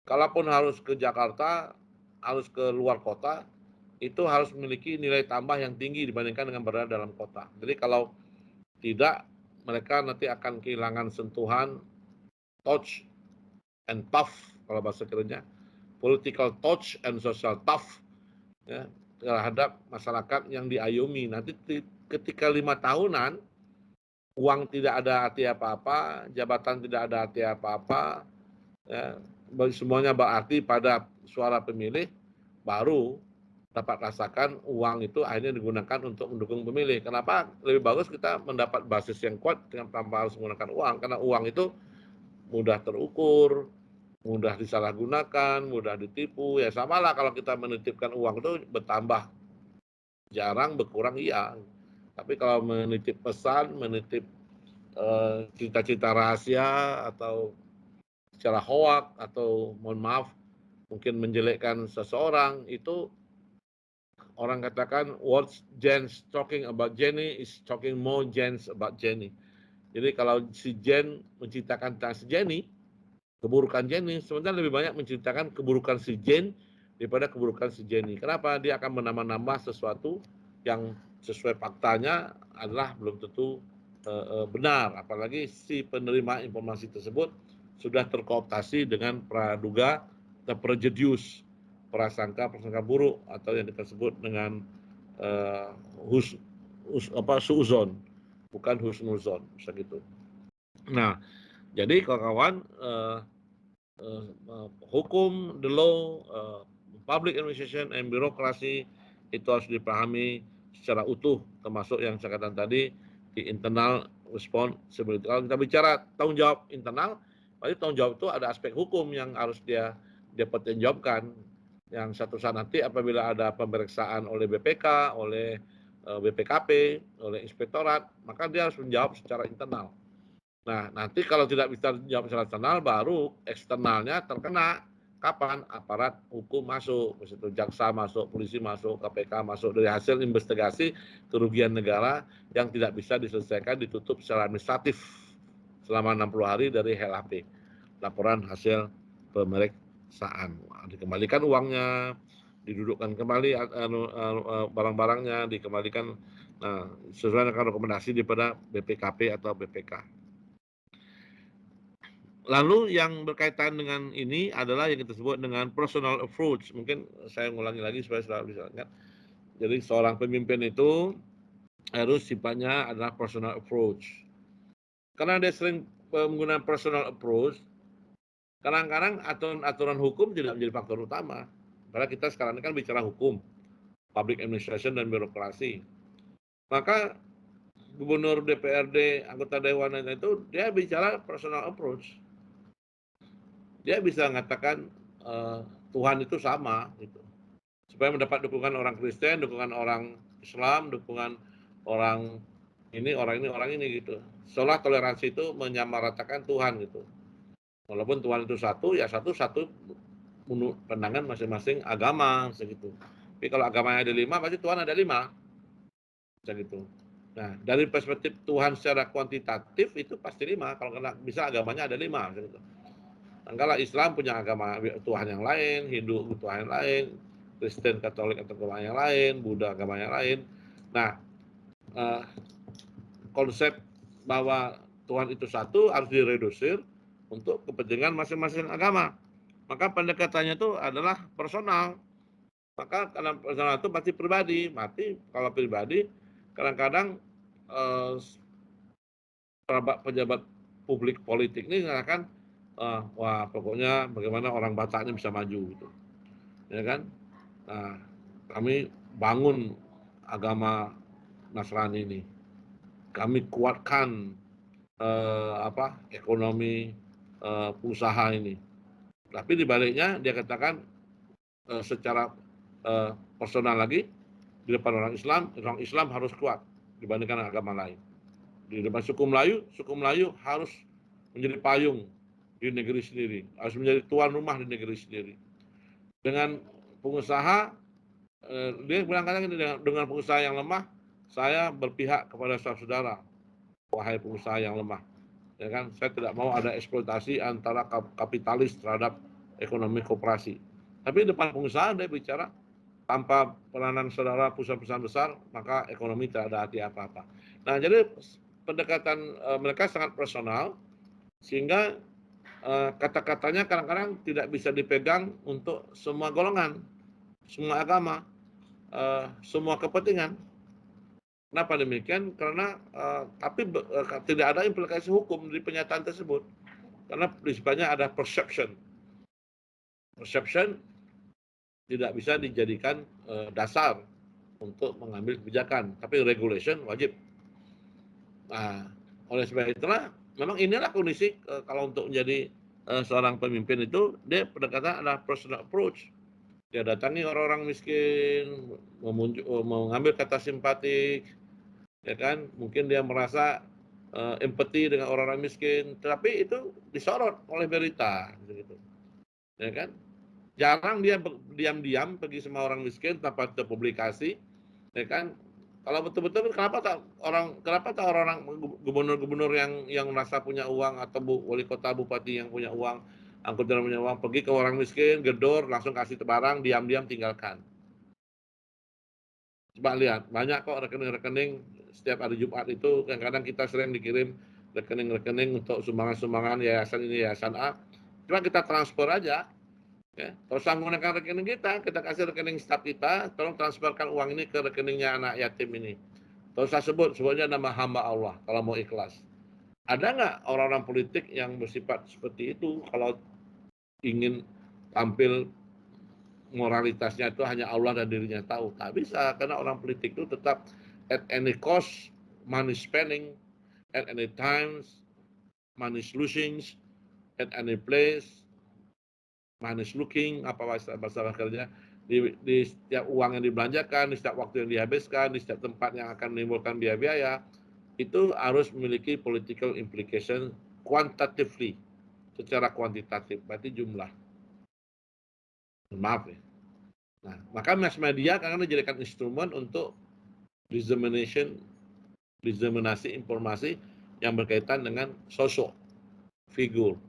Kalaupun harus ke Jakarta, harus ke luar kota, itu harus memiliki nilai tambah yang tinggi dibandingkan dengan berada dalam kota. Jadi kalau tidak, mereka nanti akan kehilangan sentuhan, touch and tough kalau bahasa kerennya, political touch and social tough ya, terhadap masyarakat yang diayomi. Nanti ketika 5 tahunan, uang tidak ada arti apa-apa, jabatan tidak ada arti apa-apa, ya, semuanya berarti pada suara pemilih, baru dapat rasakan uang itu akhirnya digunakan untuk mendukung pemilih. Kenapa? Lebih bagus kita mendapat basis yang kuat tanpa harus menggunakan uang, karena uang itu mudah terukur, mudah disalahgunakan, mudah ditipu. Ya samalah kalau kita menitipkan uang itu bertambah jarang, berkurang iya. Tapi kalau menitip pesan, menitip cita-cita rahasia atau secara hoak atau mohon maaf mungkin menjelekkan seseorang, itu orang katakan what Jens talking about Jenny is talking more Jens about Jenny. Jadi kalau si Jen menceritakan tentang si Jenny, keburukan Jenny, sebenarnya lebih banyak menceritakan keburukan si Jen daripada keburukan si Jenny. Kenapa? Dia akan menambah-nambah sesuatu yang sesuai faktanya adalah belum tentu benar. Apalagi si penerima informasi tersebut sudah terkooptasi dengan praduga atau prejudus, prasangka buruk atau yang kita sebut dengan suuzon, bukan husnuzon, bisa gitu. Nah, jadi kawan-kawan, hukum, the law, public administration, and birokrasi itu harus dipahami secara utuh, termasuk yang saya katakan tadi di internal responsibility. Kalau kita bicara tanggung jawab internal, berarti tanggung jawab itu ada aspek hukum yang harus dia pertanggungjawabkan. Yang satu saat nanti apabila ada pemeriksaan oleh BPK, oleh BPKP, oleh inspektorat, maka dia harus menjawab secara internal. Nah, nanti kalau tidak bisa jawab secara internal, baru eksternalnya terkena. Kapan? Aparat hukum masuk, itu jaksa masuk, polisi masuk, KPK masuk, dari hasil investigasi kerugian negara yang tidak bisa diselesaikan, ditutup secara administratif selama 60 hari dari LHP, laporan hasil pemeriksaan. Dikembalikan uangnya, didudukkan kembali barang-barangnya, dikembalikan sesuai dengan rekomendasi daripada BPKP atau BPK. Lalu yang berkaitan dengan ini adalah yang kita sebut dengan personal approach. Mungkin saya ulangi lagi supaya saudara bisa ingat. Jadi seorang pemimpin itu harus sifatnya adalah personal approach. Karena dia sering menggunakan personal approach, kadang-kadang aturan hukum tidak menjadi faktor utama. Karena kita sekarang ini kan bicara hukum, public administration dan birokrasi. Maka gubernur, DPRD, anggota dewan itu dia bicara personal approach. Dia bisa mengatakan Tuhan itu sama gitu. Supaya mendapat dukungan orang Kristen, dukungan orang Islam, dukungan orang ini gitu. Seolah toleransi itu menyamaratakan Tuhan gitu. Walaupun Tuhan itu satu, ya satu menurut pandangan masing-masing agama segitu. Tapi kalau agamanya ada 5, pasti Tuhan ada 5. Segitu. Nah, dari perspektif Tuhan secara kuantitatif itu pasti 5. Kalau bisa agamanya ada 5 segitu. Kalau Islam punya agama Tuhan yang lain, Hindu Tuhan yang lain, Kristen, Katolik atau agama yang lain, Buddha agama yang lain. Nah, konsep bahwa Tuhan itu satu harus diredusir untuk kepentingan masing-masing agama. Maka pendekatannya itu adalah personal. Maka karena personal itu pasti pribadi. Kalau pribadi, kadang-kadang pejabat publik politik ini mengatakan wah pokoknya bagaimana orang Bataknya bisa maju gitu, ya kan? Nah, kami bangun agama Nasrani ini, kami kuatkan ekonomi pengusaha ini. Tapi di baliknya dia katakan secara personal lagi di depan orang Islam harus kuat dibandingkan agama lain. Di depan suku Melayu harus menjadi payung di negeri sendiri, harus menjadi tuan rumah di negeri sendiri. Dengan pengusaha, dia bilang kadang dengan pengusaha yang lemah, saya berpihak kepada saudara, wahai pengusaha yang lemah. Ya kan, saya tidak mau ada eksploitasi antara kapitalis terhadap ekonomi koperasi. Tapi depan pengusaha dia bicara tanpa peranan saudara perusahaan-perusahaan besar, maka ekonomi tidak ada arti apa-apa. Nah, jadi pendekatan mereka sangat personal, sehingga kata-katanya kadang-kadang tidak bisa dipegang untuk semua golongan, semua agama, semua kepentingan. Kenapa demikian? Karena tapi tidak ada implikasi hukum di pernyataan tersebut. Karena prinsipnya ada perception. Perception tidak bisa dijadikan dasar untuk mengambil kebijakan, tapi regulation wajib. Nah, oleh sebab itulah, memang inilah kondisi kalau untuk menjadi seorang pemimpin itu, dia pendekatan adalah personal approach. Dia datangi orang-orang miskin, mengambil kata simpatik, ya kan? Mungkin dia merasa empati dengan orang-orang miskin, tetapi itu disorot oleh berita, gitu. Ya kan? Jarang dia diam-diam pergi sama orang miskin tanpa terpublikasi, ya kan? Kalau betul-betul kenapa tak orang gubernur-gubernur yang merasa punya uang, atau wali kota bupati yang punya uang, angkutan punya uang, pergi ke orang miskin, gedor, langsung kasih barang, diam-diam tinggalkan. Coba lihat, banyak kok rekening-rekening setiap hari Jumat itu, kadang-kadang kita sering dikirim rekening-rekening untuk sumbangan-sumbangan yayasan ini, yayasan A. Cuma kita transfer aja. Ya, kalau usah menggunakan rekening kita kasih rekening staf kita, tolong transferkan uang ini ke rekeningnya anak yatim ini. Kalau usah sebutnya nama hamba Allah, kalau mau ikhlas. Ada nggak orang-orang politik yang bersifat seperti itu, kalau ingin tampil moralitasnya itu hanya Allah dan dirinya tahu? Tak bisa, karena orang politik itu tetap at any cost, money spending, at any times, money losing, at any place, minus looking, apa bahasa kerja, di setiap uang yang dibelanjakan, di setiap waktu yang dihabiskan, di setiap tempat yang akan menimbulkan biaya-biaya, itu harus memiliki political implication quantitatively, secara kuantitatif, berarti jumlah. Maaf ya. Nah, maka mass media karena dijadikan instrumen untuk diseminasi informasi yang berkaitan dengan sosok, figur,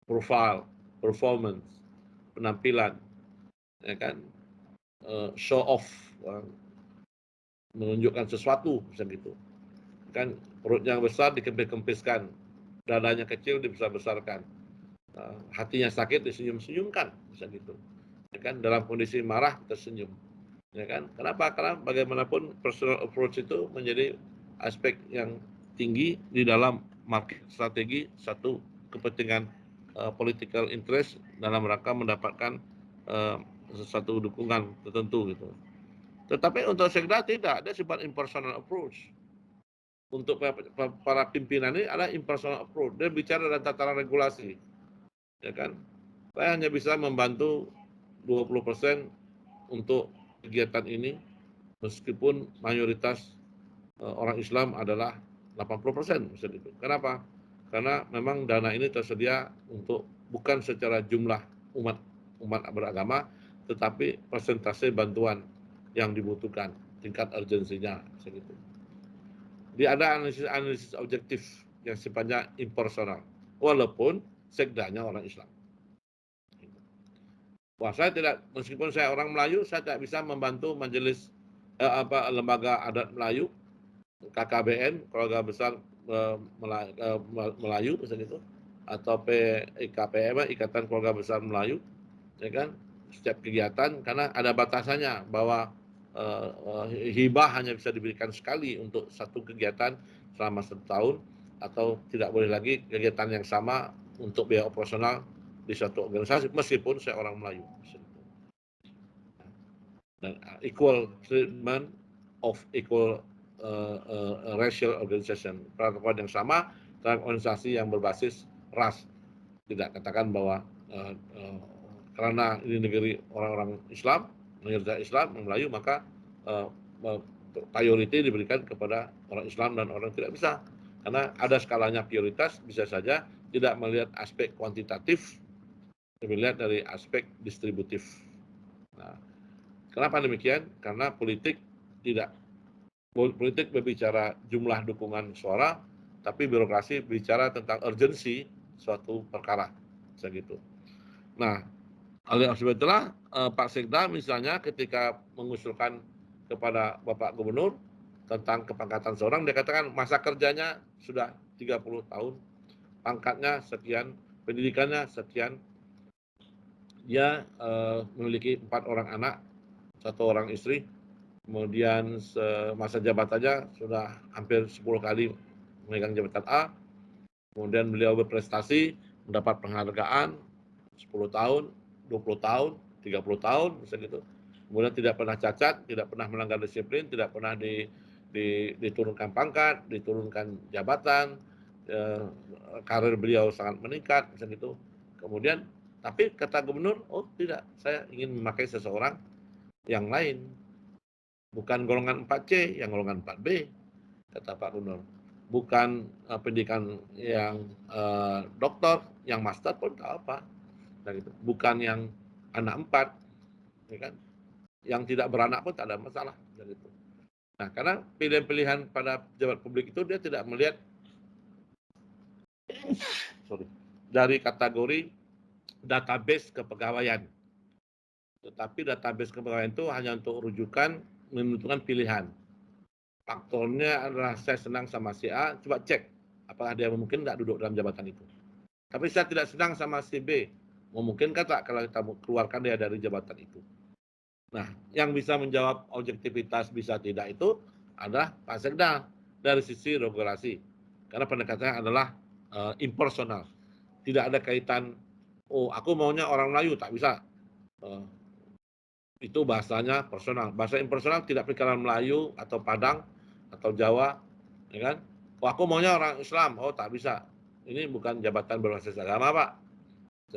profile, performance, penampilan, ya kan, show off, menunjukkan sesuatu, misalnya gitu. Kan perutnya besar dikempis-kempiskan, dadanya kecil dibesar-besarkan, hatinya sakit disenyum-senyumkan, misalnya gitu. Ya kan, dalam kondisi marah tersenyum. Ya kan? Kenapa? Karena bagaimanapun personal approach itu menjadi aspek yang tinggi di dalam market strategi satu kepentingan political interest dalam rangka mendapatkan sesuatu dukungan tertentu gitu. Tetapi untuk sekda tidak, ada sifat impersonal approach. Untuk para pimpinan ini adalah impersonal approach. Dia bicara dalam tataran regulasi. Ya kan? Saya hanya bisa membantu 20% untuk kegiatan ini, meskipun mayoritas orang Islam adalah 80%. Misalnya itu. Kenapa? Karena memang dana ini tersedia untuk bukan secara jumlah umat beragama, tetapi persentase bantuan yang dibutuhkan, tingkat urgensinya, segitu. Dia ada analisis objektif yang sifatnya impersonal, walaupun sekdanya orang Islam. Wah, saya tidak, meskipun saya orang Melayu, saya tidak bisa membantu majelis lembaga adat Melayu, KKBN, Keluarga Besar Melayu, misalnya itu, atau IKPM, Ikatan Keluarga Besar Melayu, ya kan? Setiap kegiatan, karena ada batasannya bahwa hibah hanya bisa diberikan sekali untuk satu kegiatan selama 1 tahun, atau tidak boleh lagi kegiatan yang sama untuk biaya operasional di satu organisasi, meskipun saya orang Melayu. Dan equal treatment of equal racial organization, perlakuan yang sama terhadap organisasi yang berbasis ras. Tidak katakan bahwa karena ini negeri orang-orang Islam, mayoritas Islam, Melayu, maka priority diberikan kepada orang Islam dan orang tidak bisa. Karena ada skalanya prioritas, bisa saja tidak melihat aspek kuantitatif, melihat dari aspek distributif. Nah, kenapa demikian? Karena politik berbicara jumlah dukungan suara, tapi birokrasi bicara tentang urgensi suatu perkara, segitu. Nah, oleh sebab itulah Pak Sekda misalnya ketika mengusulkan kepada Bapak Gubernur tentang kepangkatan seorang, dia katakan masa kerjanya sudah 30 tahun, pangkatnya sekian, pendidikannya sekian, dia memiliki 4 orang anak, 1 orang istri, kemudian masa jabatannya sudah hampir 10 kali memegang jabatan A, kemudian beliau berprestasi, mendapat penghargaan 10 tahun, 20 tahun, 30 tahun, misalnya gitu. Kemudian tidak pernah cacat, tidak pernah melanggar disiplin, tidak pernah diturunkan pangkat, diturunkan jabatan, karir beliau sangat meningkat, misalnya gitu. Kemudian, tapi kata gubernur, oh tidak, saya ingin memakai seseorang yang lain, bukan golongan 4C, yang golongan 4B, kata Pak Gubernur. Bukan pendidikan yang doktor, yang master pun tak apa. Dan itu bukan yang anak 4, ya kan? Yang tidak beranak pun tak ada masalah. Dan itu. Nah, karena pilihan-pilihan pada pejabat publik itu dia tidak melihat dari kategori database kepegawaian. Tetapi database kepegawaian itu hanya untuk rujukan menentukan pilihan. Faktornya adalah saya senang sama si A, coba cek apakah dia mungkin nggak duduk dalam jabatan itu. Tapi saya tidak senang sama si B, memungkinkan tak kalau kita keluarkan dia dari jabatan itu. Nah, yang bisa menjawab objektivitas bisa tidak itu adalah Pak Sekda dari sisi regulasi. Karena pendekatannya adalah impersonal. Tidak ada kaitan, oh aku maunya orang Melayu, tak bisa. Itu bahasanya personal. Bahasa impersonal tidak pikiran Melayu atau Padang atau Jawa, ya kan? Oh, aku maunya orang Islam, oh tak bisa. Ini bukan jabatan berbasis agama, Pak.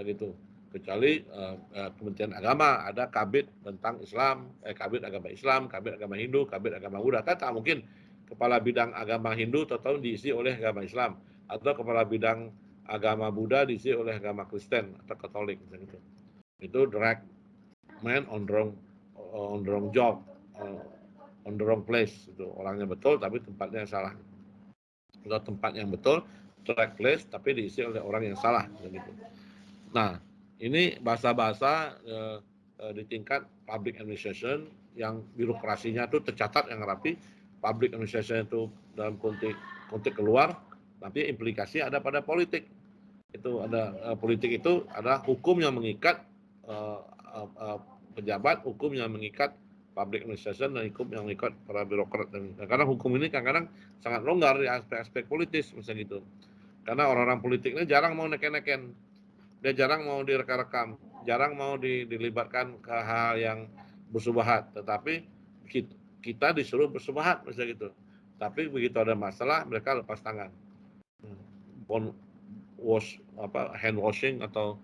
Gitu. Kecuali Kementerian Agama ada kabit tentang Islam, kabit agama Islam, kabit agama Hindu, kabit agama Buddha. Kan tak mungkin kepala bidang agama Hindu atau diisi oleh agama Islam, atau kepala bidang agama Buddha diisi oleh agama Kristen atau Katolik, gitu. Itu direct man on the wrong job, on the wrong place. Itu orangnya betul tapi tempatnya salah. Atau tempat yang betul, direct place tapi diisi oleh orang yang salah, gitu. Nah, ini bahasa-bahasa di tingkat public administration yang birokrasinya itu tercatat yang rapi, public administration itu dalam konteks keluar, tapi implikasi ada pada politik. Itu ada politik itu adalah hukum yang mengikat pejabat, hukum yang mengikat public administration, dan hukum yang mengikat para birokrat. Dan karena hukum ini kadang-kadang sangat longgar di aspek-aspek politis, misalnya gitu. Karena orang-orang politik ini jarang mau neken-neken. Dia jarang mau direkam, jarang mau dilibatkan ke hal yang bersubahat, tetapi kita disuruh bersubahat, misalnya gitu. Tapi begitu ada masalah, mereka lepas tangan. Hand washing atau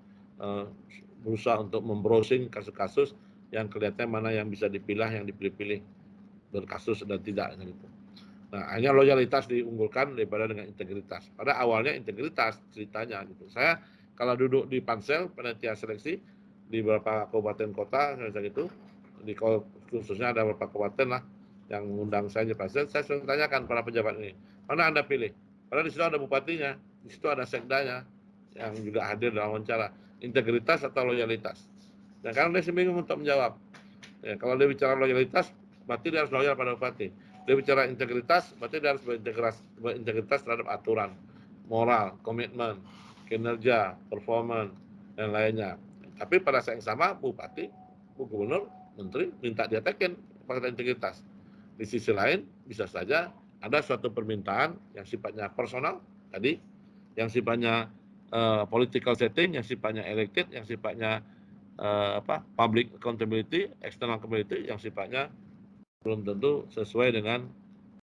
berusaha untuk membrowsing kasus-kasus yang kelihatan mana yang bisa dipilah, yang dipilih-pilih berkasus dan tidak, gitu. Nah, hanya loyalitas diunggulkan daripada dengan integritas. Pada awalnya integritas ceritanya, gitu. Saya kalau duduk di pansel panitia seleksi di beberapa kabupaten kota, misalnya itu, khususnya ada beberapa kabupaten lah yang mengundang saya di pansel, saya selalu tanyakan para pejabat ini, mana Anda pilih? Padahal di situ ada bupatinya, di situ ada sekdanya yang juga hadir dalam wawancara, integritas atau loyalitas. Dan karena dia bingung untuk menjawab. Ya, kalau dia bicara loyalitas, berarti dia harus loyal pada bupati. Dia bicara integritas, berarti dia harus berintegritas terhadap aturan, moral, komitmen, kinerja, performa, dan lainnya. Tapi pada saat yang sama, bupati, gubernur, menteri minta dia teken fakta integritas. Di sisi lain, bisa saja ada suatu permintaan yang sifatnya personal tadi, yang sifatnya political setting, yang sifatnya elected, yang sifatnya public accountability, external accountability, yang sifatnya belum tentu sesuai dengan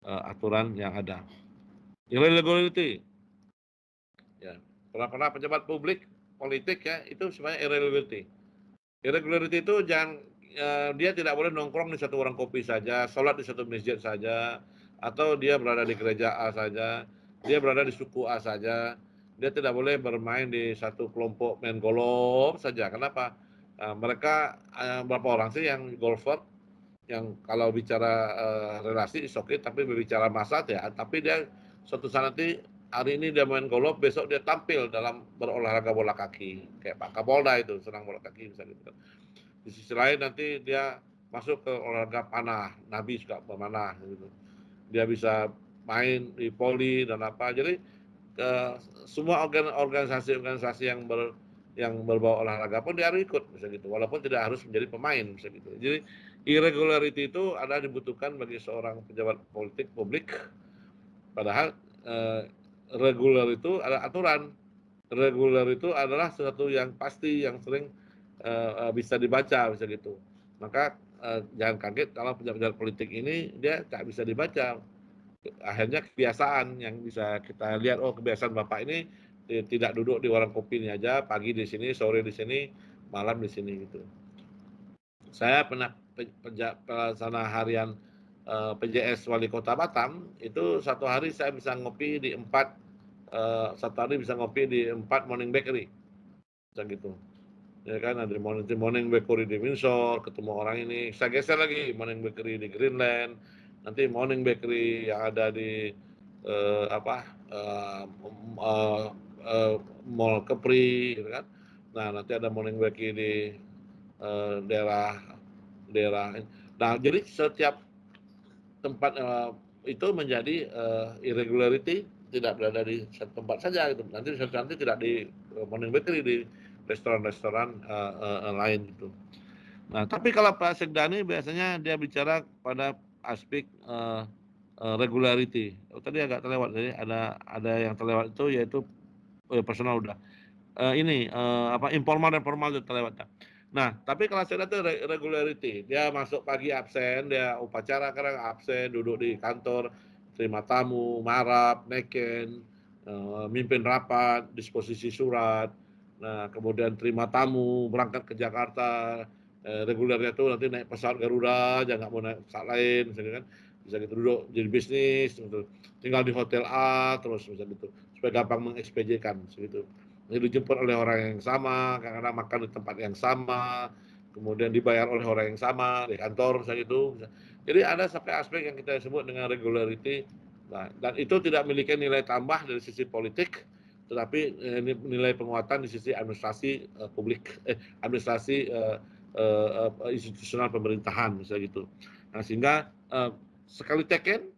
aturan yang ada. Irregularity, Ya, karena pejabat publik politik ya itu sebenarnya irregularity. Irregularity itu jangan dia tidak boleh nongkrong di satu warung kopi saja, sholat di satu masjid saja, atau dia berada di gereja A saja, dia berada di suku A saja, dia tidak boleh bermain di satu kelompok main golf saja. Kenapa? Mereka berapa orang sih yang golfer yang kalau bicara relasi is okay, tapi berbicara masa ya, tapi dia suatu saat nanti hari ini dia main golf, besok dia tampil dalam berolahraga bola kaki, kayak Pak Kapolda itu senang bola kaki misalnya gitu. Di sisi lain nanti dia masuk ke olahraga panah, Nabi suka memanah gitu. Dia bisa main di poli dan apa. Jadi semua organisasi-organisasi yang berbau olahraga pun dia harus ikut bisa gitu, walaupun tidak harus menjadi pemain bisa gitu. Jadi irregularity itu ada dibutuhkan bagi seorang pejabat politik publik, padahal regular itu ada aturan. Regular itu adalah sesuatu yang pasti, yang sering bisa dibaca bisa gitu. Maka jangan kaget kalau pejabat politik ini dia tak bisa dibaca. Akhirnya kebiasaan yang bisa kita lihat, oh kebiasaan bapak ini tidak duduk di warung kopi ini aja, pagi di sini, sore di sini, malam di sini gitu. Saya pernah pelaksana harian PJS Wali Kota Batam, itu satu hari saya bisa ngopi di satu hari bisa ngopi di 4 morning bakery, gitu. Ya kan, ada morning bakery di Windsor, ketemu orang ini, saya geser lagi morning bakery di Greenland, nanti morning bakery yang ada di Mall Kepri, gitu kan. Nah nanti ada morning bakery di daerah daerah. Nah jadi setiap tempat itu menjadi irregularity, tidak berada di satu tempat saja gitu. Nanti tidak di morning bakery, di restoran-restoran lain gitu. Nah, tapi kalau Pak Sekdani biasanya dia bicara pada aspek regularity. Oh, tadi agak terlewat, jadi ada yang terlewat itu yaitu personal udah. Ini apa informal dan formal itu terlewat. Nah, tapi kalau saya lihat itu regularity, dia masuk pagi absen, dia upacara kadang absen, duduk di kantor, terima tamu, marap, neken, mimpin rapat, disposisi surat, nah kemudian terima tamu, berangkat ke Jakarta, regulernya tuh nanti naik pesawat Garuda, jangan nggak mau naik pesawat lain, misalnya kan, bisa gitu duduk jadi bisnis, gitu. Tinggal di hotel A, terus bisa gitu, supaya gampang mengekspedisikan, segitu. Jadi dijemput oleh orang yang sama, kadang-kadang makan di tempat yang sama, kemudian dibayar oleh orang yang sama di kantor misalnya itu. Jadi ada sampai aspek yang kita sebut dengan regularity. Nah, dan itu tidak memiliki nilai tambah dari sisi politik, tetapi nilai penguatan di sisi administrasi publik, administrasi institusional pemerintahan misalnya gitu. Nah sehingga sekali teken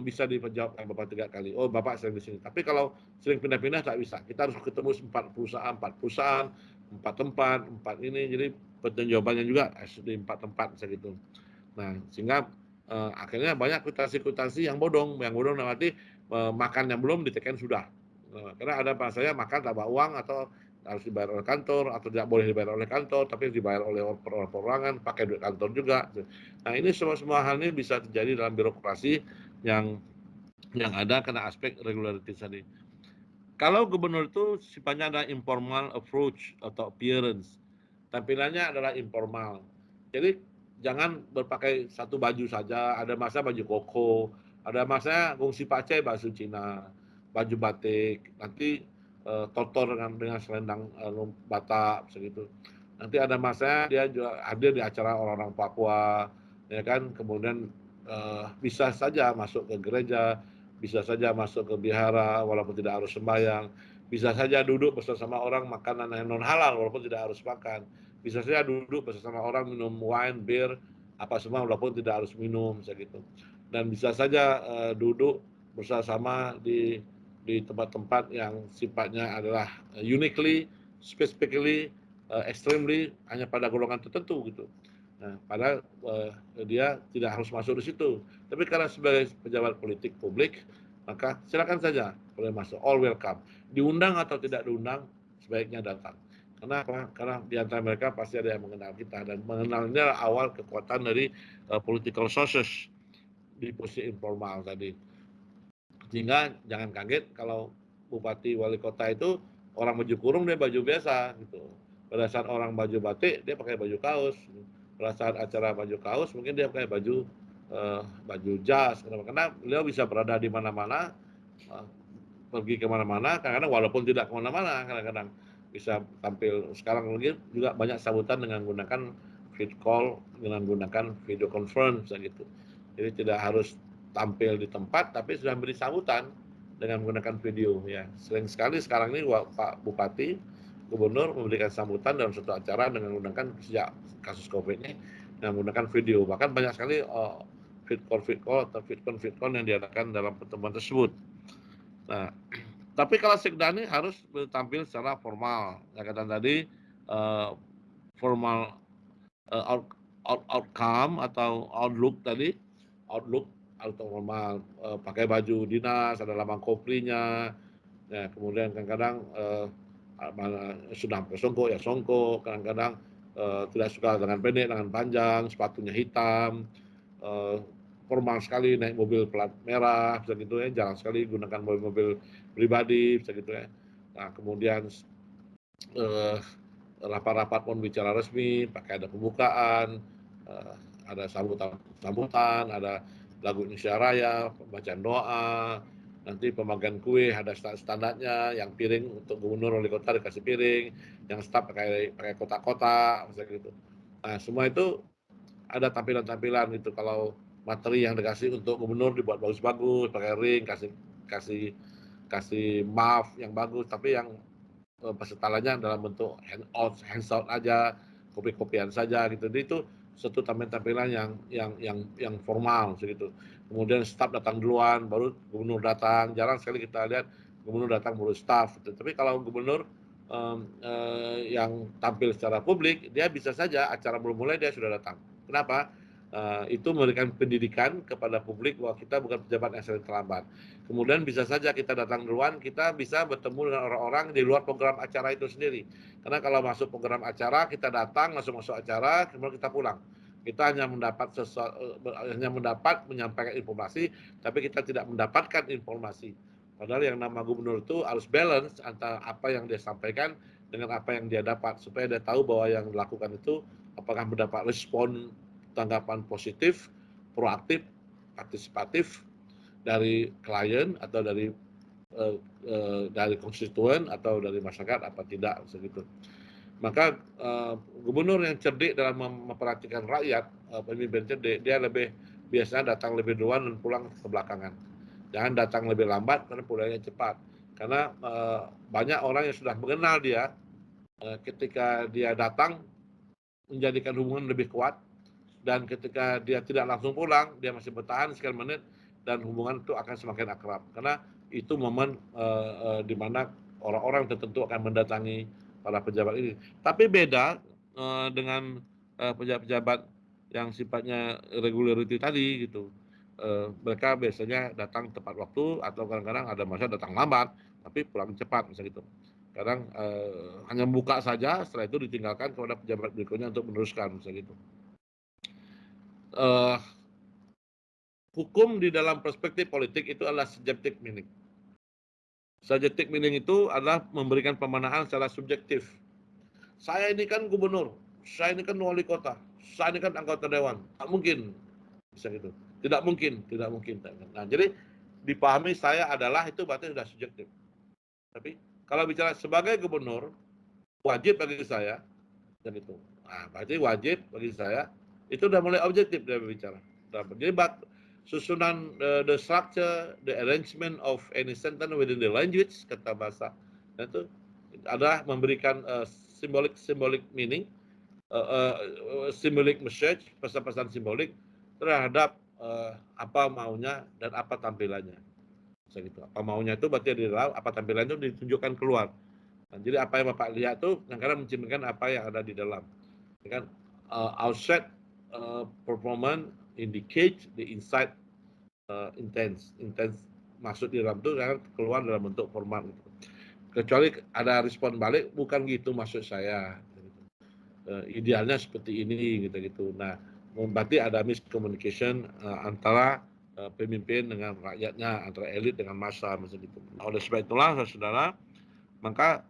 bisa dijawab Bapak 3 kali. Oh, Bapak sering di sini. Tapi kalau sering pindah-pindah tak bisa. Kita harus ketemu 4 perusahaan, 4 tempat, 4 ini. Jadi pertanggungjawabannya juga di 4 tempat bisa gitu. Nah, sehingga akhirnya banyak kwitansi-kwitansi yang bodong dalam arti makan yang belum ditekan sudah. Karena ada bahasanya makan tanpa uang atau harus dibayar oleh kantor atau tidak boleh dibayar oleh kantor tapi dibayar oleh perorangan pakai duit kantor juga. Nah ini semua hal ini bisa terjadi dalam birokrasi yang ada kena aspek regularity tadi. Kalau gubernur itu sifatnya ada informal approach atau appearance, tampilannya adalah informal. Jadi jangan berpakai satu baju saja, ada masa baju koko, ada masa gongsi pace baju Cina, baju batik, nanti totor dengan selendang Batak segitu. Nanti ada masa dia juga hadir di acara orang-orang Papua, ya kan, kemudian bisa saja masuk ke gereja, bisa saja masuk ke bihara walaupun tidak harus sembahyang, bisa saja duduk bersama orang makanan yang non halal walaupun tidak harus makan, bisa saja duduk bersama orang minum wine, bir, apa semua walaupun tidak harus minum gitu. Dan bisa saja duduk bersama di tempat-tempat yang sifatnya adalah uniquely, specifically, extremely hanya pada golongan tertentu gitu. Nah, padahal dia tidak harus masuk di situ. Tapi karena sebagai pejabat politik publik, maka silakan saja boleh masuk, all welcome. Diundang atau tidak diundang, sebaiknya datang. Kenapa? Karena di antara mereka pasti ada yang mengenal kita dan mengenalnya awal kekuatan dari political sources di posisi informal tadi. Sehingga jangan kaget kalau bupati, wali kota itu orang baju kurung dia baju biasa gitu. Pada saat orang baju batik dia pakai baju kaos. Pada saat acara baju kaos mungkin dia pakai baju jas. Karena beliau bisa berada di mana-mana, pergi kemana-mana. Kadang-kadang walaupun tidak kemana-mana, kadang-kadang bisa tampil. Sekarang lagi juga banyak sambutan dengan menggunakan vid call, dengan menggunakan video conference gitu. Jadi tidak harus tampil di tempat, tapi sudah beri sambutan dengan menggunakan video. Ya, sering sekali sekarang ini Pak Bupati, Gubernur memberikan sambutan dalam suatu acara dengan menggunakan sejak kasus COVID ini dengan menggunakan video. Bahkan banyak sekali vid call atau vid call yang diadakan dalam pertemuan tersebut. Nah, tapi kalau sekda ini harus tampil secara formal. Ya kata tadi formal outcome atau outlook atau formal, pakai baju dinas, ada lambang koprinya, ya kemudian kadang-kadang sudah pakai songkok ya songkok, kadang-kadang tidak suka dengan pendek, dengan panjang, sepatunya hitam, formal sekali naik mobil plat merah, bisa gitu ya, jarang sekali gunakan mobil-mobil pribadi, bisa gitu ya. Nah kemudian rapat-rapat pun bicara resmi, pakai ada pembukaan, ada sambutan, ada lagu Indonesia Raya, pembacaan doa, nanti pembagian kue ada standarnya, yang piring untuk gubernur wali kota dikasih piring, yang staf pakai kotak-kotak, misalnya gitu. Nah semua itu ada tampilan-tampilan gitu. Kalau materi yang dikasih untuk gubernur dibuat bagus-bagus, pakai ring, kasih muff yang bagus, tapi yang pesertanya dalam bentuk handout aja, kopi-kopian saja gitu. Jadi itu satu tampilan yang formal segitu. Kemudian staf datang duluan, baru gubernur datang. Jarang sekali kita lihat gubernur datang baru staf. Gitu. Tapi kalau gubernur yang tampil secara publik, dia bisa saja acara belum mulai dia sudah datang. Kenapa? Itu memberikan pendidikan kepada publik bahwa kita bukan pejabat yang sering terlambat. Kemudian bisa saja kita datang duluan, kita bisa bertemu dengan orang-orang di luar program acara itu sendiri. Karena kalau masuk program acara, kita datang, langsung masuk acara, kemudian kita pulang. Kita hanya mendapat menyampaikan informasi, tapi kita tidak mendapatkan informasi. Padahal yang nama gubernur itu harus balance antara apa yang dia sampaikan dengan apa yang dia dapat, supaya dia tahu bahwa yang dilakukan itu apakah mendapat respon tanggapan positif, proaktif, partisipatif dari klien atau dari konstituen atau dari masyarakat apa tidak segitu. Maka gubernur yang cerdik dalam memperhatikan rakyat, pemimpin cerdik, dia biasanya datang lebih duluan dan pulang ke belakangan. Jangan datang lebih lambat karena pulangnya cepat. Karena banyak orang yang sudah mengenal dia, ketika dia datang menjadikan hubungan lebih kuat, dan ketika dia tidak langsung pulang, dia masih bertahan sekian menit, dan hubungan itu akan semakin akrab. Karena itu momen di mana orang-orang tertentu akan mendatangi para pejabat ini. Tapi beda dengan pejabat-pejabat yang sifatnya regularity tadi gitu. Mereka biasanya datang tepat waktu atau kadang-kadang ada masa datang lambat, tapi pulang cepat misalnya gitu. Kadang hanya buka saja, setelah itu ditinggalkan kepada pejabat berikutnya untuk meneruskan misalnya gitu. Hukum di dalam perspektif politik itu adalah subjective meaning. Subjective meaning itu adalah memberikan pemanaan secara subjektif. Saya ini kan gubernur, saya ini kan wali kota, saya ini kan anggota dewan. Tak mungkin bisa gitu. Tidak mungkin. Nah, jadi dipahami saya adalah itu berarti sudah subjektif. Tapi kalau bicara sebagai gubernur, wajib bagi saya dan itu. Nah, berarti wajib bagi saya itu udah mulai objektif dia berbicara. Jadi susunan the structure, the arrangement of any sentence within the language, kata bahasa, itu adalah memberikan symbolic meaning, symbolic message, pesan-pesan simbolik terhadap apa maunya dan apa tampilannya. Gitu. Apa maunya itu berarti di dalam, apa tampilannya itu ditunjukkan keluar. Nah, jadi apa yang Bapak lihat itu kadang-kadang mencerminkan apa yang ada di dalam. Kan outside performance indicate the inside intense masuk di dalam itu kan keluar dalam bentuk formal gitu. Kecuali ada respon balik, bukan gitu maksud saya. Idealnya seperti ini gitu. Nah, berarti ada miscommunication antara pemimpin dengan rakyatnya, antara elit dengan massa, misalnya gitu. Nah, oleh sebab itulah, saudara, maka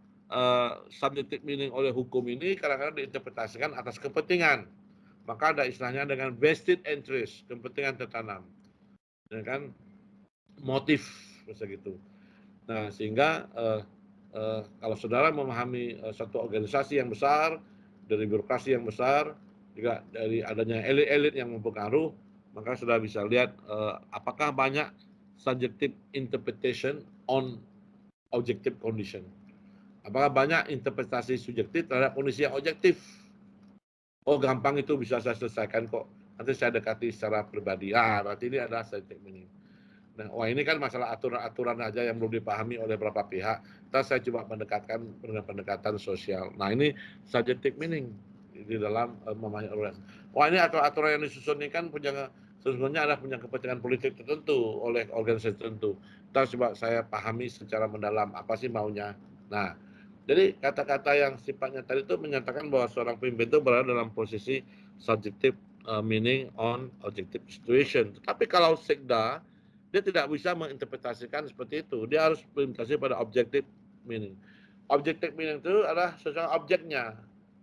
subjective meaning oleh hukum ini kadang-kadang diinterpretasikan atas kepentingan. Maka ada istilahnya dengan vested interest, kepentingan tertanam, ya kan, motif, misalnya gitu. Nah, sehingga kalau saudara memahami satu organisasi yang besar, dari birokrasi yang besar, juga dari adanya elit-elit yang mempengaruhi, maka saudara bisa lihat apakah banyak subjective interpretation on objective condition. Apakah banyak interpretasi subjektif terhadap kondisi yang objektif. Oh, gampang itu bisa saya selesaikan kok. Nanti saya dekati secara pribadi. Berarti ini adalah subjective meaning. Nah, wah ini kan masalah aturan-aturan aja yang belum dipahami oleh beberapa pihak. Terus saya coba mendekatkan dengan pendekatan sosial. Nah, ini subjective meaning di dalam memahami organisasi. Wah, ini aturan-aturan yang disusun ini kan sesungguhnya ada punya kepentingan politik tertentu oleh organisasi tertentu. Terus coba saya pahami secara mendalam apa sih maunya. Nah, jadi kata-kata yang sifatnya tadi itu menyatakan bahwa seorang pemimpin itu berada dalam posisi subjective meaning on objective situation. Tetapi kalau sekda, dia tidak bisa menginterpretasikan seperti itu. Dia harus berimplikasi pada objective meaning. Objective meaning itu adalah sesuatu objeknya,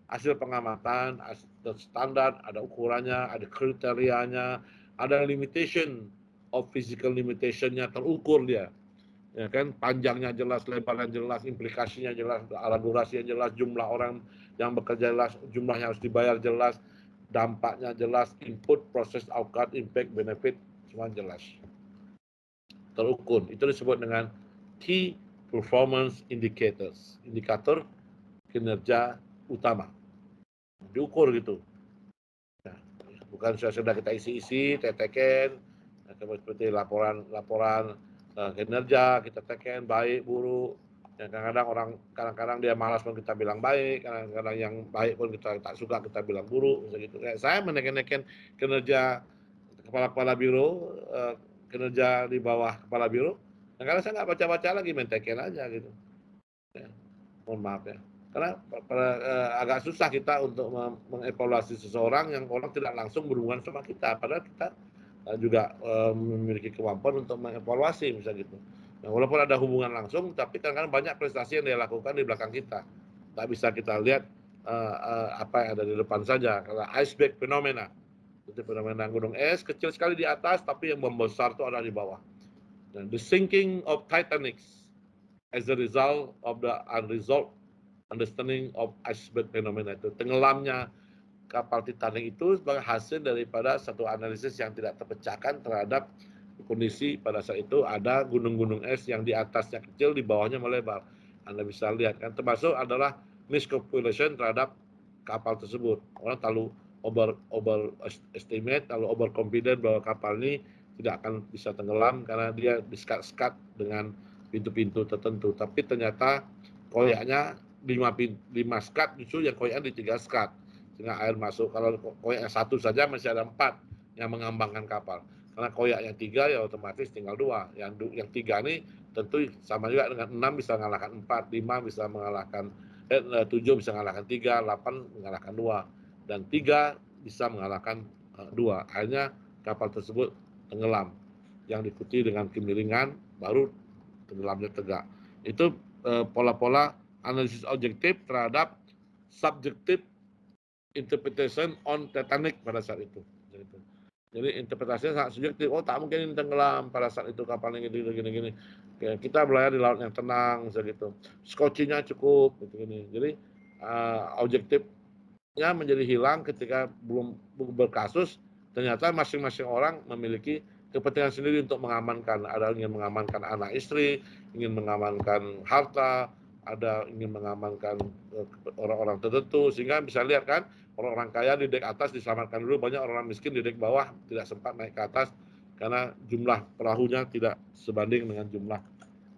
hasil pengamatan, ada standar, ada ukurannya, ada kriterianya, ada limitation of physical limitationnya, terukur dia. Ya kan, panjangnya jelas, lebarnya jelas, implikasinya jelas, arah durasinya jelas, jumlah orang yang bekerja jelas, jumlah yang harus dibayar jelas, dampaknya jelas, input, proses, outcome, impact, benefit, semua jelas, terukur. Itu disebut dengan key performance indicators, indikator kinerja utama, diukur gitu. Nah, bukan sudah kita isi-isi, teteken, seperti laporan kinerja kita teken baik buruk. Ya, kadang-kadang dia malas pun kita bilang baik, kadang-kadang yang baik pun kita tak suka kita bilang buruk, gitu. Kayak saya meneken-neken kinerja kepala biro, kinerja di bawah kepala biro. Kadang-kadang saya nggak baca-baca lagi, menteken aja gitu. Ya, mohon maaf ya. Karena agak susah kita untuk mengevaluasi seseorang yang orang tidak langsung berhubungan sama kita, padahal kita juga memiliki kemampuan untuk mengevaluasi misalnya gitu. Nah, walaupun ada hubungan langsung, tapi kadang-kadang banyak prestasi yang dia lakukan di belakang kita. Tak bisa kita lihat apa yang ada di depan saja. Karena iceberg fenomena, itu fenomena gunung es kecil sekali di atas, tapi yang membesar itu ada di bawah. Dan the sinking of Titanic as a result of the unresolved understanding of iceberg fenomena, itu tenggelamnya kapal Titanic itu sebagai hasil daripada satu analisis yang tidak terpecahkan terhadap kondisi pada saat itu ada gunung-gunung es yang di atasnya kecil, di bawahnya melebar. Anda bisa lihat kan, termasuk adalah miscalculation terhadap kapal tersebut. Orang terlalu over estimate, terlalu over confident bahwa kapal ini tidak akan bisa tenggelam karena dia di-skat dengan pintu-pintu tertentu. Tapi ternyata koyaknya 5 skat, justru yang koyaknya di 3 skat, sehingga air masuk. Kalau koyak yang 1 saja masih ada 4 yang mengambangkan kapal. Karena koyak yang 3 ya otomatis tinggal 2. Yang 3 ini tentu sama juga dengan 6 bisa mengalahkan 4, 5 bisa mengalahkan 7 bisa mengalahkan 3, 8 mengalahkan 2, dan 3 bisa mengalahkan 2. Akhirnya kapal tersebut tenggelam. Yang diikuti dengan kemiringan, baru tenggelamnya tegak. Itu pola-pola analisis objektif terhadap subjektif interpretation on Titanic pada saat itu. Jadi interpretasinya sangat subjektif. Oh, tak mungkin ini tenggelam pada saat itu kapalnya gini. Kita berlayar di laut yang tenang, gitu. Skocinya cukup, gitu gini. Jadi objektifnya menjadi hilang ketika belum berkasus. Ternyata masing-masing orang memiliki kepentingan sendiri untuk mengamankan. Ada ingin mengamankan anak istri, ingin mengamankan harta, ada ingin mengamankan orang-orang tertentu, sehingga bisa lihat kan, orang-orang kaya di dek atas diselamatkan dulu, banyak orang miskin di dek bawah tidak sempat naik ke atas karena jumlah perahunya tidak sebanding dengan jumlah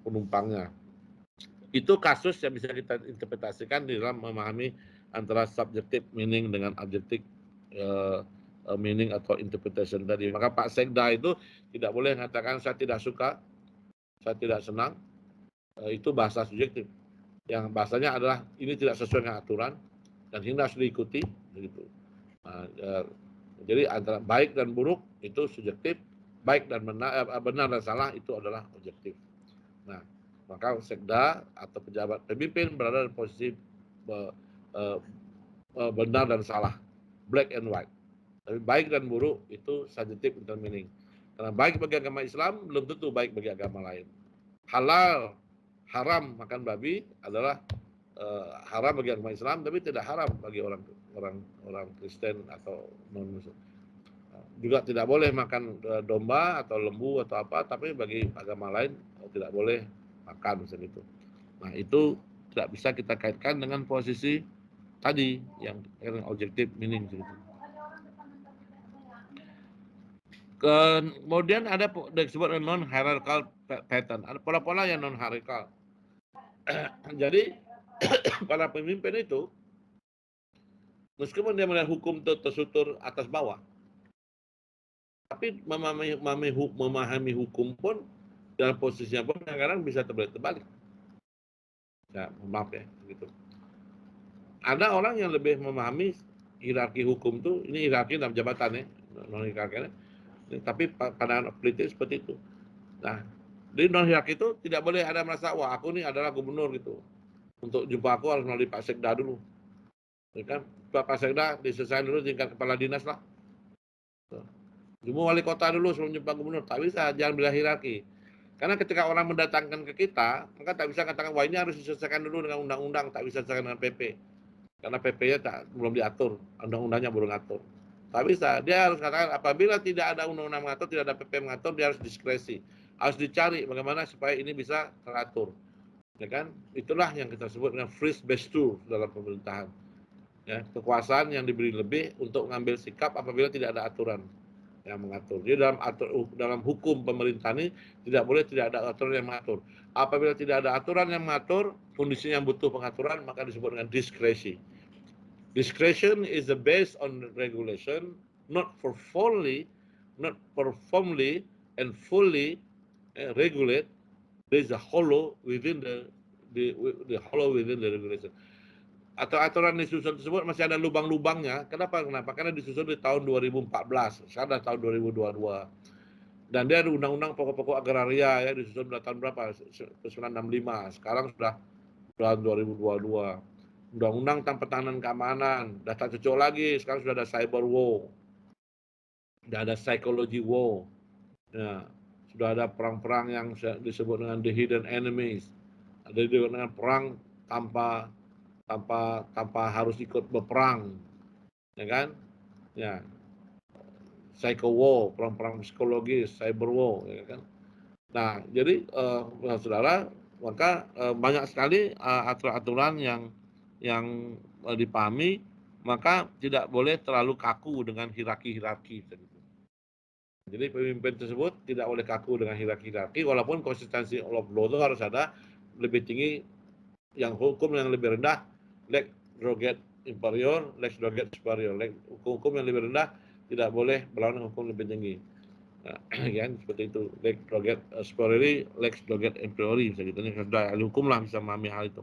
penumpangnya. Itu kasus yang bisa kita interpretasikan di dalam memahami antara subjective meaning dengan objective meaning atau interpretation tadi. Maka Pak Sekda itu tidak boleh mengatakan saya tidak suka, saya tidak senang, itu bahasa subjektif. Yang bahasanya adalah ini tidak sesuai dengan aturan dan ini harus diikuti, begitu. Nah, jadi antara baik dan buruk itu subjektif, baik dan benar dan salah itu adalah objektif. Nah, maka sekda atau pejabat pemimpin berada di posisi benar dan salah, black and white. Tapi baik dan buruk itu subjective intermeaning. Karena baik bagi agama Islam belum tentu baik bagi agama lain. Halal, haram makan babi adalah haram bagi agama Islam, tapi tidak haram bagi orang Kristen atau non Muslim. Juga tidak boleh makan domba atau lembu atau apa, tapi bagi agama lain tidak boleh makan misalnya itu. Nah, itu tidak bisa kita kaitkan dengan posisi tadi yang objektif meaning gitu. Kemudian ada disebut non hierarchical pattern, ada pola-pola yang non hierarchical. Jadi para pemimpin itu meskipun dia melihat hukum tersutur atas bawah, tapi memahami hukum pun dalam posisinya pun kadang-kadang bisa terbalik. Ya, maaf ya, gitu. Ada orang yang lebih memahami hierarki hukum tuh, ini hierarki dalam jabatan ya, non hierarki, tapi pandangan politik seperti itu. Nah, di non hierarki itu tidak boleh ada merasa wah aku ini adalah gubernur gitu. Untuk jumpa aku harus melalui Pak Sekda dulu. Ya kan? Pak Sekda diselesaikan dulu tingkat kepala dinas lah. Jumpa wali kota dulu sebelum jumpa gubernur. Tak bisa, jangan bila hierarki. Karena ketika orang mendatangkan ke kita, maka tak bisa katakan wah ini harus diselesaikan dulu dengan undang-undang, tak bisa diselesaikan dengan PP. Karena PP-nya belum diatur, undang-undangnya belum ngatur. Tak bisa, dia harus katakan apabila tidak ada undang-undang mengatur, tidak ada PP mengatur, dia harus diskresi. Harus dicari bagaimana supaya ini bisa teratur. Ya kan? Itulah yang kita sebut dengan free space tool dalam pemerintahan. Ya, kekuasaan yang diberi lebih untuk mengambil sikap apabila tidak ada aturan yang mengatur. Jadi dalam hukum pemerintahan ini tidak boleh tidak ada aturan yang mengatur. Apabila tidak ada aturan yang mengatur, kondisi yang butuh pengaturan maka disebut dengan diskresi. Discretion is the based on regulation, not formally and fully regulate. There is a hollow within the hollow within the regulation. Atau aturan disusun tersebut masih ada lubang-lubangnya. Kenapa? Karena disusun di tahun 2014, sekarang tahun 2022. Dan dia ada undang-undang pokok-pokok agraria ya disusun pada tahun berapa? 1965. Sekarang sudah tahun 2022. Undang-undang tentang pertahanan keamanan, sudah tak cocok lagi. Sekarang sudah ada cyber war, sudah ada psychology war. Ya, sudah ada perang-perang yang disebut dengan the hidden enemies. Ada dengan perang tanpa harus ikut berperang, ya kan? Ya, psycho war, perang-perang psikologis, cyber war, ya kan? Nah, jadi saudara, maka banyak sekali aturan-aturan yang dipahami, maka tidak boleh terlalu kaku dengan hierarki. Jadi pemimpin tersebut tidak boleh kaku dengan hierarki, walaupun konsistensi of law itu harus ada lebih tinggi, yang hukum yang lebih rendah lex droget inferior, lex droget superior. Hukum yang lebih rendah tidak boleh berlawan dengan hukum lebih tinggi. Nah, kan seperti itu, lex droget superior, lex droget inferior, bisa gitu. Ini sudah ahli hukum lah bisa memahami hal itu.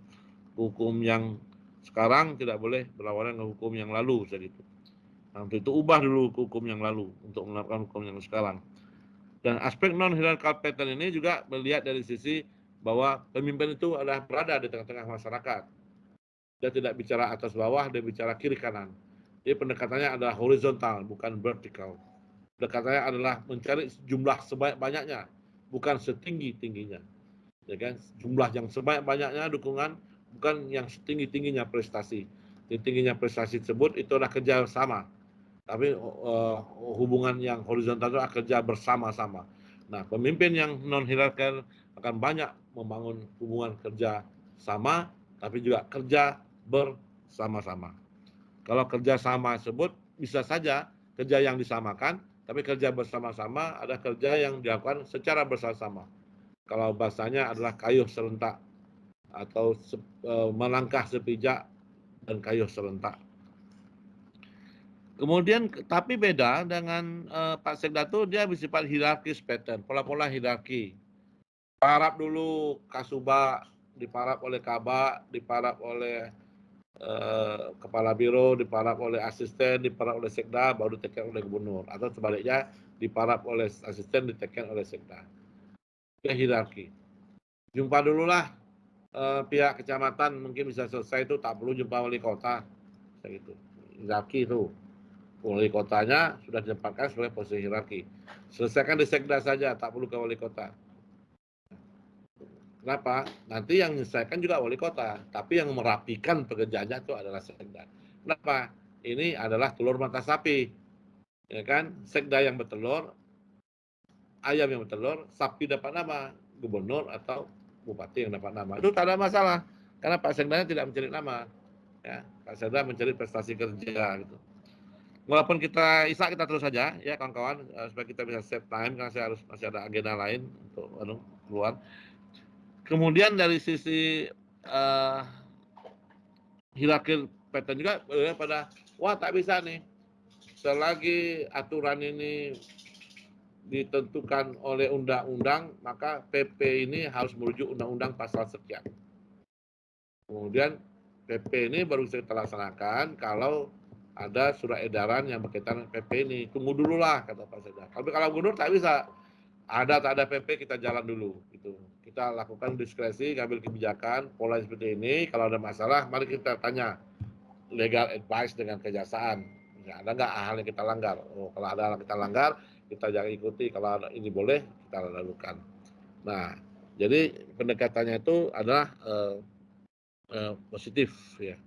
Hukum yang sekarang tidak boleh berlawanan dengan hukum yang lalu, bisa gitu. Nah, untuk itu ubah dulu hukum yang lalu untuk menerapkan hukum yang sekarang. Dan aspek non-hierarchical pattern ini juga melihat dari sisi bahwa pemimpin itu adalah berada di tengah-tengah masyarakat. Dia tidak bicara atas bawah, dia bicara kiri kanan. Jadi pendekatannya adalah horizontal, bukan vertikal. Pendekatannya adalah mencari jumlah sebanyak-banyaknya, bukan setinggi-tingginya. Ya kan? Jumlah yang sebanyak-banyaknya dukungan, bukan yang setinggi-tingginya prestasi. Yang tingginya prestasi tersebut itu adalah kerja sama. Tapi hubungan yang horizontal itu adalah kerja bersama-sama. Nah, pemimpin yang non-hierarkal akan banyak membangun hubungan kerja sama, tapi juga kerja bersama-sama. Kalau kerja sama tersebut bisa saja kerja yang disamakan, tapi kerja bersama-sama ada kerja yang dilakukan secara bersama-sama. Kalau bahasanya adalah kayuh serentak atau melangkah sepijak dan kayuh serentak. Kemudian tapi beda dengan Pak Sekda itu dia bersifat hierarkis pattern, pola-pola hierarki. Parap dulu Kasuba, diparap oleh Kabak, diparap oleh kepala biro diparap oleh asisten, diparap oleh sekda, baru diteken oleh gubernur, atau sebaliknya diparap oleh asisten, diteken oleh sekda. Itu hierarki. Jumpa dululah pihak kecamatan, mungkin bisa selesai itu, tak perlu jumpa wali kota, kayak gitu. Hierarki itu. Wali kotanya sudah ditempatkan sebagai posisi hierarki. Selesaikan di sekda saja, tak perlu ke wali kota. Kenapa? Nanti yang menyelesaikan juga wali kota, tapi yang merapikan pekerjaannya itu adalah sekda. Kenapa? Ini adalah telur mata sapi, ya kan? Sekda yang bertelur, ayam yang bertelur, sapi dapat nama, gubernur atau bupati yang dapat nama. Itu tak ada masalah, karena Pak Sekdanya tidak mencari nama, ya. Pak Sekda mencari prestasi kerja, gitu. Walaupun kita Isa, kita terus saja ya kawan-kawan, supaya kita bisa save time karena saya harus masih ada agenda lain untuk keluar. Kemudian dari sisi hierarki pattern juga pada wah tak bisa nih, selagi aturan ini ditentukan oleh undang-undang maka PP ini harus merujuk undang-undang pasal sekian. Kemudian PP ini baru bisa kita laksanakan kalau ada surat edaran yang berkaitan dengan PP ini. Tunggu dulu lah, kata Pak Sekda. Tapi kalau gubernur tak bisa. Ada tak ada PP kita jalan dulu. Gitu. Kita lakukan diskresi, ngambil kebijakan, pola seperti ini. Kalau ada masalah, mari kita tanya legal advice dengan kejaksaan. Ya, ada nggak hal yang kita langgar? Oh, kalau ada hal yang kita langgar, kita jangan ikuti. Kalau ada ini boleh, kita lakukan. Nah, jadi pendekatannya itu adalah positif ya.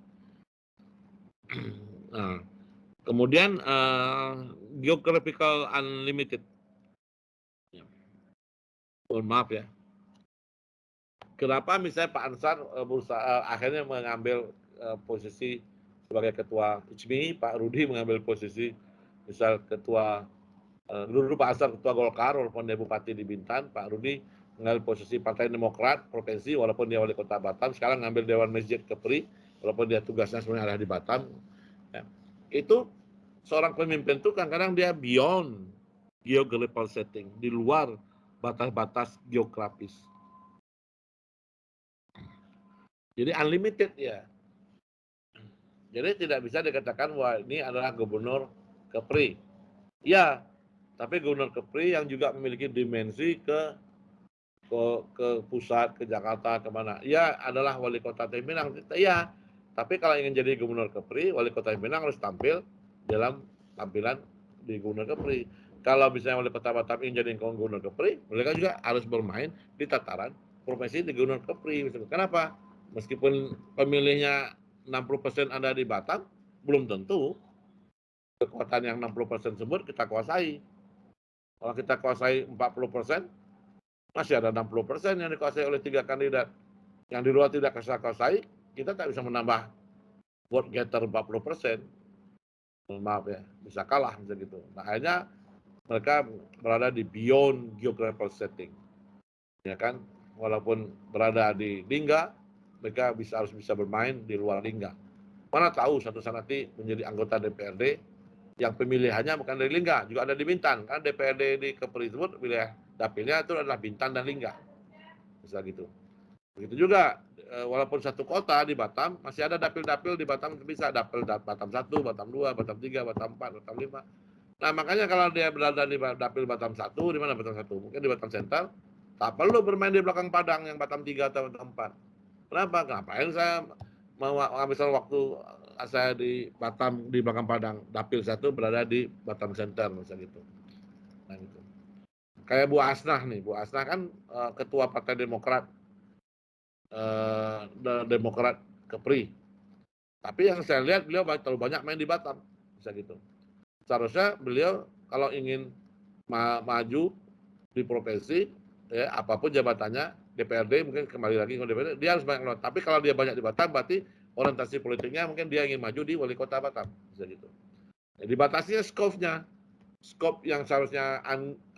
Nah, kemudian geographical unlimited. Ya. Mohon maaf ya. Kenapa misalnya Pak Ansar berusaha akhirnya mengambil posisi sebagai ketua ICMI, Pak Rudi mengambil posisi misal ketua dulu Pak Ansar ketua Golkar walaupun dia bupati di Bintan, Pak Rudi mengambil posisi Partai Demokrat provinsi walaupun dia wali kota Batam, sekarang ngambil Dewan Masjid Kepri walaupun dia tugasnya sebenarnya ada di Batam. Ya. Itu seorang pemimpin itu kadang-kadang dia beyond geographical setting, di luar batas-batas geografis. Jadi unlimited ya. Jadi tidak bisa dikatakan bahwa ini adalah gubernur Kepri. Ya, tapi gubernur Kepri yang juga memiliki dimensi ke pusat, ke Jakarta, kemana. Ya, adalah wali kota Pinang. Ya, tapi kalau ingin jadi gubernur Kepri, wali kota Pinang harus tampil dalam tampilan di gubernur Kepri. Kalau misalnya wali kota Batam ingin jadi gubernur Kepri, mereka juga harus bermain di tataran provinsi di gubernur Kepri. Kenapa? Meskipun pemilihnya 60% ada di Batam, belum tentu kekuatan yang 60% tersebut kita kuasai. Kalau kita kuasai 40%, masih ada 60% yang dikuasai oleh 3 kandidat. Yang di luar tidak kita kuasai, kita tak bisa menambah vote getter 40%. Maaf ya, bisa kalah bisa gitu. Nah, akhirnya mereka berada di beyond geographical setting. Ya kan? Walaupun berada di Lingga, mereka harus bisa bermain di luar Lingga. Mana tahu suatu saat nanti menjadi anggota DPRD yang pemilihannya bukan dari Lingga, juga ada di Bintan. Kan DPRD di Kepri tersebut wilayah dapilnya itu adalah Bintan dan Lingga. Bisa gitu. Begitu juga walaupun satu kota di Batam masih ada dapil-dapil di Batam, bisa dapil Batam 1, Batam 2, Batam 3, Batam 4, Batam 5. Nah, makanya kalau dia berada di dapil Batam 1, di mana Batam 1? Mungkin di Batam Center, tak perlu bermain di belakang Padang yang Batam 3 atau Batam 4. Kenapa? Ngapain saya mau menghabiskan waktu saya di Batam di belakang Padang, dapil 1 berada di Batam Center misalnya gitu. Nah, gitu. Kayak Bu Asnah nih, Bu Asnah kan ketua Partai Demokrat Demokrat Kepri. Tapi yang saya lihat beliau terlalu banyak main di Batam, bisa gitu. Seharusnya beliau kalau ingin maju di provinsi, ya, apapun jabatannya, DPRD mungkin kembali lagi ke DPRD, dia harus banyak keluar. Tapi kalau dia banyak di Batam, berarti orientasi politiknya mungkin dia ingin maju di wali kota Batam, bisa gitu. Jadi batasnya skop yang seharusnya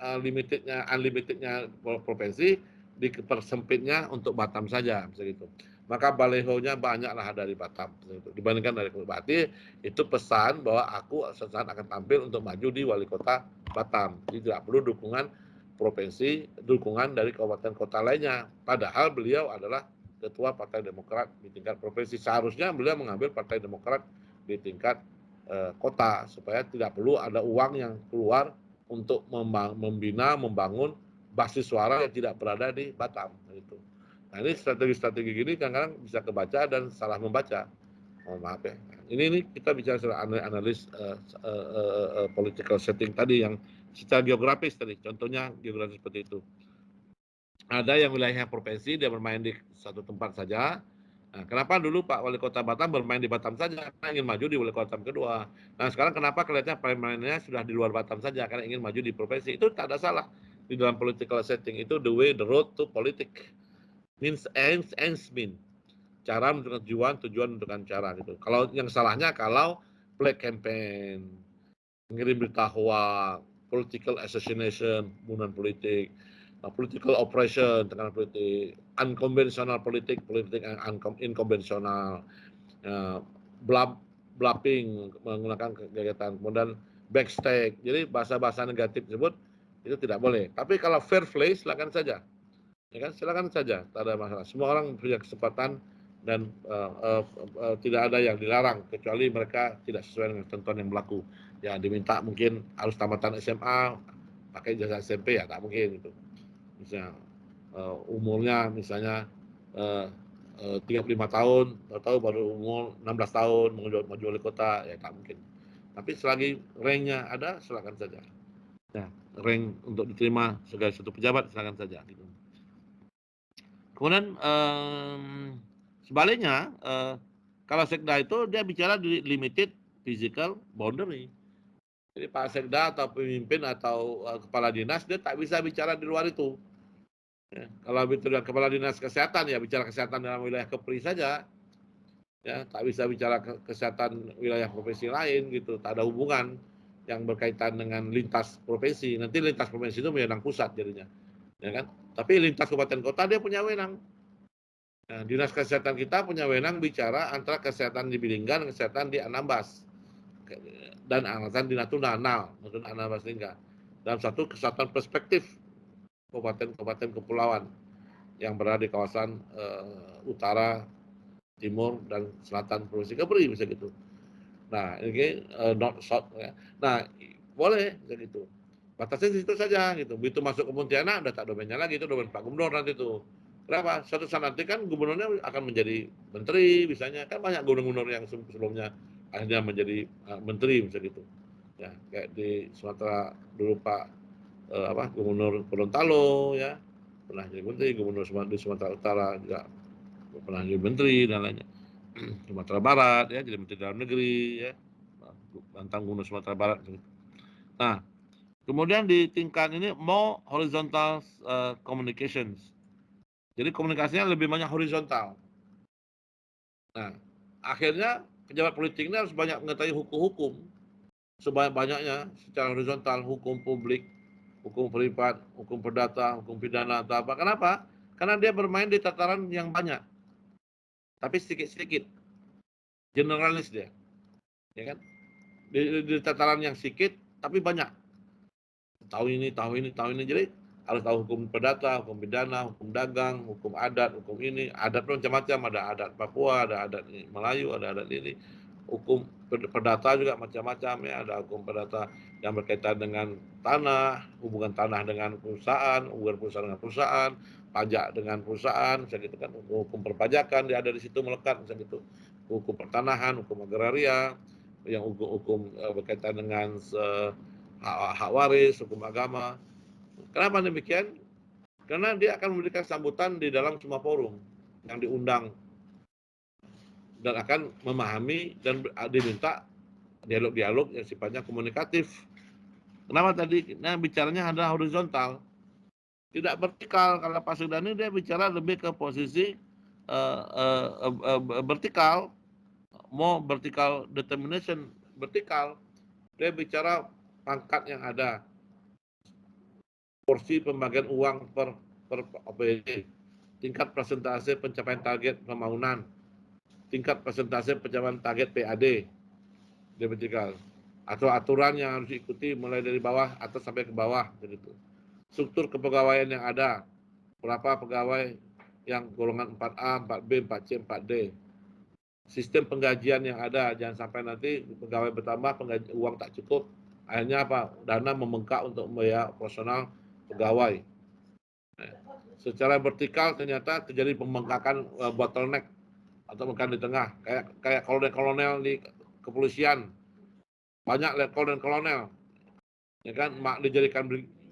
unlimitednya provinsi dipersempitnya untuk Batam saja, bisa gitu. Maka balihonya banyaklah dari Batam, gitu. Dibandingkan dari berarti itu pesan bahwa aku sesaat akan tampil untuk maju di wali kota Batam. Jadi tidak perlu dukungan provinsi, dukungan dari kabupaten kota lainnya. Padahal beliau adalah ketua Partai Demokrat di tingkat provinsi. Seharusnya beliau mengambil Partai Demokrat di tingkat kota supaya tidak perlu ada uang yang keluar untuk membina, membangun basis suara yang tidak berada di Batam. Gitu. Nah ini strategi-strategi gini kadang-kadang bisa kebaca dan salah membaca. Mohon maaf ya. Ini kita bicara soal analis political setting tadi yang secara geografis tadi. Contohnya geografis seperti itu. Ada yang wilayahnya provinsi, dia bermain di satu tempat saja. Nah, kenapa dulu Pak Wali Kota Batam bermain di Batam saja? Karena ingin maju di Wali Kota kedua. Nah, sekarang kenapa kelihatannya permainannya sudah di luar Batam saja? Karena ingin maju di provinsi. Itu tak ada salah. Di dalam political setting itu the way, the road to politics. Means ends mean. Cara menentukan tujuan menentukan cara gitu. Kalau yang salahnya kalau black campaign, mengirim berita hoax, political assassination, pembunuhan politik, political operation, tekanan politik, unconventional politik yang inkonvensional, bluffing menggunakan kegiatan, kemudian backstage. Jadi bahasa-bahasa negatif tersebut itu tidak boleh. Tapi kalau fair play silakan saja. Ya kan, silakan saja, tak ada masalah. Semua orang punya kesempatan dan tidak ada yang dilarang kecuali mereka tidak sesuai dengan ketentuan yang berlaku. Ya diminta mungkin harus tamatan SMA, pakai ijazah SMP ya tak mungkin gitu. Misalnya umurnya misalnya 35 tahun, tahu baru umur 16 tahun maju wali kota, ya tak mungkin. Tapi selagi ranknya ada, silakan saja. Ya, rank untuk diterima sebagai satu pejabat silakan saja. Gitu. Kemudian sebaliknya, kalau sekda itu dia bicara di limited physical boundary. Jadi Pak Sekda atau pemimpin atau kepala dinas dia tak bisa bicara di luar itu. Ya, kalau bicara kepala dinas kesehatan ya bicara kesehatan dalam wilayah Kepri saja. Ya, tak bisa bicara kesehatan wilayah provinsi lain gitu, tak ada hubungan yang berkaitan dengan lintas provinsi. Nanti lintas provinsi itu wewenang pusat jadinya. Ya kan? Tapi lintas kabupaten kota dia punya wewenang. Nah, dinas kesehatan kita punya wewenang bicara antara kesehatan di Bilinggan, kesehatan di Anambas, dan alasan di Natuna, Natuna Anambas Lingga. Dalam satu kesatuan perspektif kabupaten-kabupaten kepulauan yang berada di kawasan utara, timur, dan selatan Provinsi Kepri, bisa gitu. Nah, ini north south. Ya. Nah, boleh gitu. Batasnya di situ saja gitu. Begitu masuk ke Pontianak udah tak domainnya lagi, itu domain Pak Gubernur nanti tuh. Kenapa? Suatu saat nanti kan gubernurnya akan menjadi menteri, misalnya kan banyak gubernur yang sebelumnya akhirnya menjadi menteri misalnya gitu. Ya, kayak di Sumatera dulu Pak Gubernur Gorontalo ya pernah jadi menteri, gubernur di Sumatera Utara juga pernah jadi menteri dan lainnya. Sumatera Barat ya jadi menteri dalam negeri ya. Mantan gubernur Sumatera Barat. Nah, kemudian di tingkat ini more horizontal communications. Jadi komunikasinya lebih banyak horizontal. Nah, akhirnya pejabat politik ini harus banyak mengetahui hukum-hukum sebanyak-banyaknya secara horizontal, hukum publik, hukum privat, hukum perdata, hukum pidana atau apa. Kenapa? Karena dia bermain di tataran yang banyak, tapi sedikit-sedikit, generalis dia, ya kan? Di tataran yang sedikit, tapi banyak. Tahu ini, jadi harus tahu hukum perdata, hukum pidana, hukum dagang, hukum adat, hukum ini, adat macam-macam, ada adat Papua, ada adat Melayu, ada adat ini, hukum perdata juga macam-macam ya, ada hukum perdata yang berkaitan dengan tanah, hubungan tanah dengan perusahaan, hubungan perusahaan dengan perusahaan, pajak dengan perusahaan, misalnya gitu kan, hukum perpajakan dia ada di situ melekat, misalnya gitu, hukum pertanahan, hukum agraria, yang hukum berkaitan dengan hak waris, hukum agama. Kenapa demikian? Karena dia akan memberikan sambutan di dalam semua forum yang diundang dan akan memahami dan diminta dialog-dialog yang sifatnya komunikatif. Kenapa tadi? Nah, bicaranya ada horizontal, tidak vertikal. Kalau Pak Sudani dia bicara lebih ke posisi vertikal, mau vertikal determination, vertikal. Dia bicara pangkat yang ada, porsi pembagian uang per OPD, tingkat persentase pencapaian target pembangunan, tingkat persentase pencapaian target PAD, dia vertikal. Atau aturan yang harus diikuti mulai dari bawah atas sampai ke bawah, begitu. Struktur kepegawaian yang ada, berapa pegawai yang golongan 4A, 4B, 4C, 4D. Sistem penggajian yang ada, jangan sampai nanti pegawai bertambah, uang tak cukup, akhirnya apa? Dana membengkak untuk membayar operasional pegawai. Secara vertikal ternyata terjadi pembengkakan bottleneck atau bukan di tengah, kayak kolonel-kolonel di kepolisian, banyak letkol dan kolonel, ya kan, dijadikan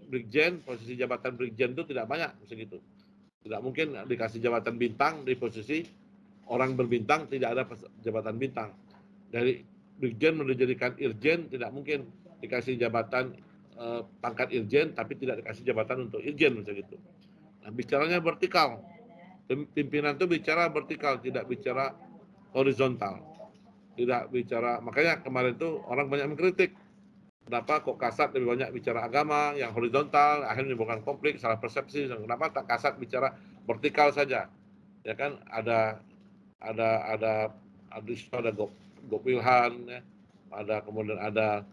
brigjen, posisi jabatan brigjen itu tidak banyak segitu, tidak mungkin dikasih jabatan bintang di posisi orang berbintang, tidak ada jabatan bintang. Dari brigjen menjadikan irjen, tidak mungkin dikasih jabatan pangkat irjen, tapi tidak dikasih jabatan untuk irjen begitu. Nah, bicaranya vertikal. Pimpinan itu bicara vertikal, tidak bicara horizontal. Tidak bicara, makanya kemarin itu orang banyak mengkritik. Kenapa kok Kasat lebih banyak bicara agama, yang horizontal, akhirnya menimbulkan konflik, salah persepsi. Kenapa tak Kasat bicara vertikal saja? Ya kan, ada Gopilhan, ya. Kemudian ada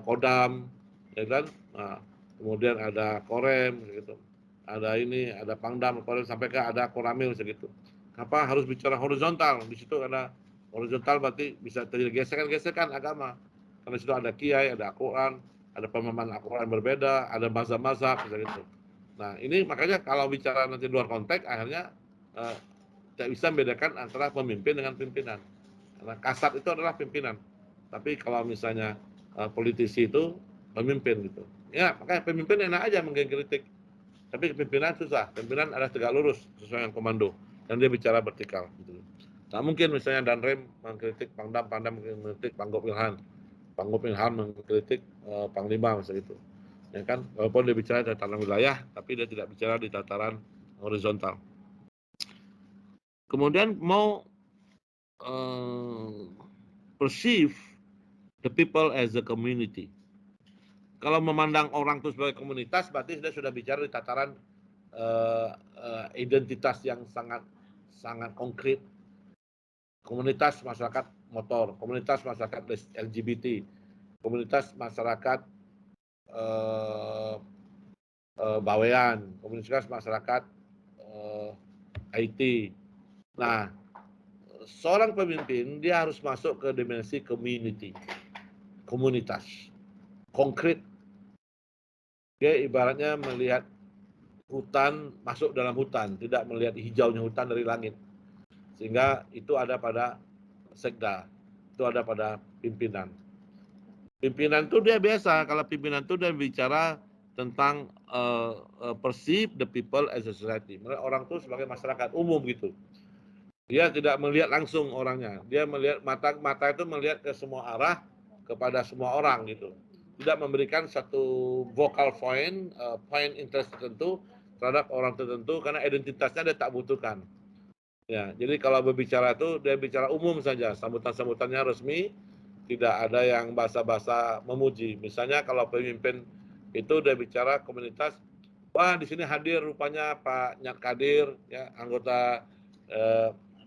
Kodam, ya kan. Nah, kemudian ada Korem, gitu. Ada Pangdam, Korem, sampai ke ada Koramil segitu. Kenapa harus bicara horizontal? Di situ ada horizontal berarti bisa terjadi gesekan-gesekan agama. Karena di situ ada kiai, ada Al-Quran, ada pemahaman Al-Quran berbeda, ada mazhab-mazhab, gitu. Nah, ini makanya kalau bicara nanti luar konteks, akhirnya tidak bisa membedakan antara pemimpin dengan pimpinan. Karena Kasat itu adalah pimpinan. Tapi kalau misalnya politisi itu pemimpin gitu. Ya, makanya pemimpin enak aja mengkritik. Tapi pimpinan susah. Pimpinan adalah tegak lurus sesuai dengan komando. Dan dia bicara vertikal. Gitu. Nah, mungkin misalnya Danrem mengkritik Pangdam, Pangdam mengkritik Panggopilhan, Panggopilhan mengkritik Panglima, misalnya itu. Ya kan, walaupun dia bicara di tataran wilayah, tapi dia tidak bicara di tataran horizontal. Kemudian mau perceive the people as a community. Kalau memandang orang itu sebagai komunitas, berarti dia sudah bicara di tataran identitas yang sangat konkret. Komunitas masyarakat motor, komunitas masyarakat LGBT, komunitas masyarakat bawean, komunitas masyarakat IT. Nah, seorang pemimpin dia harus masuk ke dimensi community, komunitas, konkret. Dia ibaratnya melihat hutan masuk dalam hutan, tidak melihat hijaunya hutan dari langit. Sehingga itu ada pada sekda, itu ada pada pimpinan. Pimpinan itu dia biasa, kalau pimpinan itu dia bicara tentang perceive the people as a society. Orang itu sebagai masyarakat umum gitu. Dia tidak melihat langsung orangnya. Dia melihat mata itu melihat ke semua arah, kepada semua orang gitu. Tidak memberikan satu vocal point, point interest tertentu terhadap orang tertentu karena identitasnya dia tak butuhkan. Ya, jadi kalau berbicara itu dia bicara umum saja, sambutan-sambutannya resmi, tidak ada yang basa-basa memuji. Misalnya kalau pemimpin itu dia bicara komunitas, wah di sini hadir rupanya Pak Nyat Kadir, ya anggota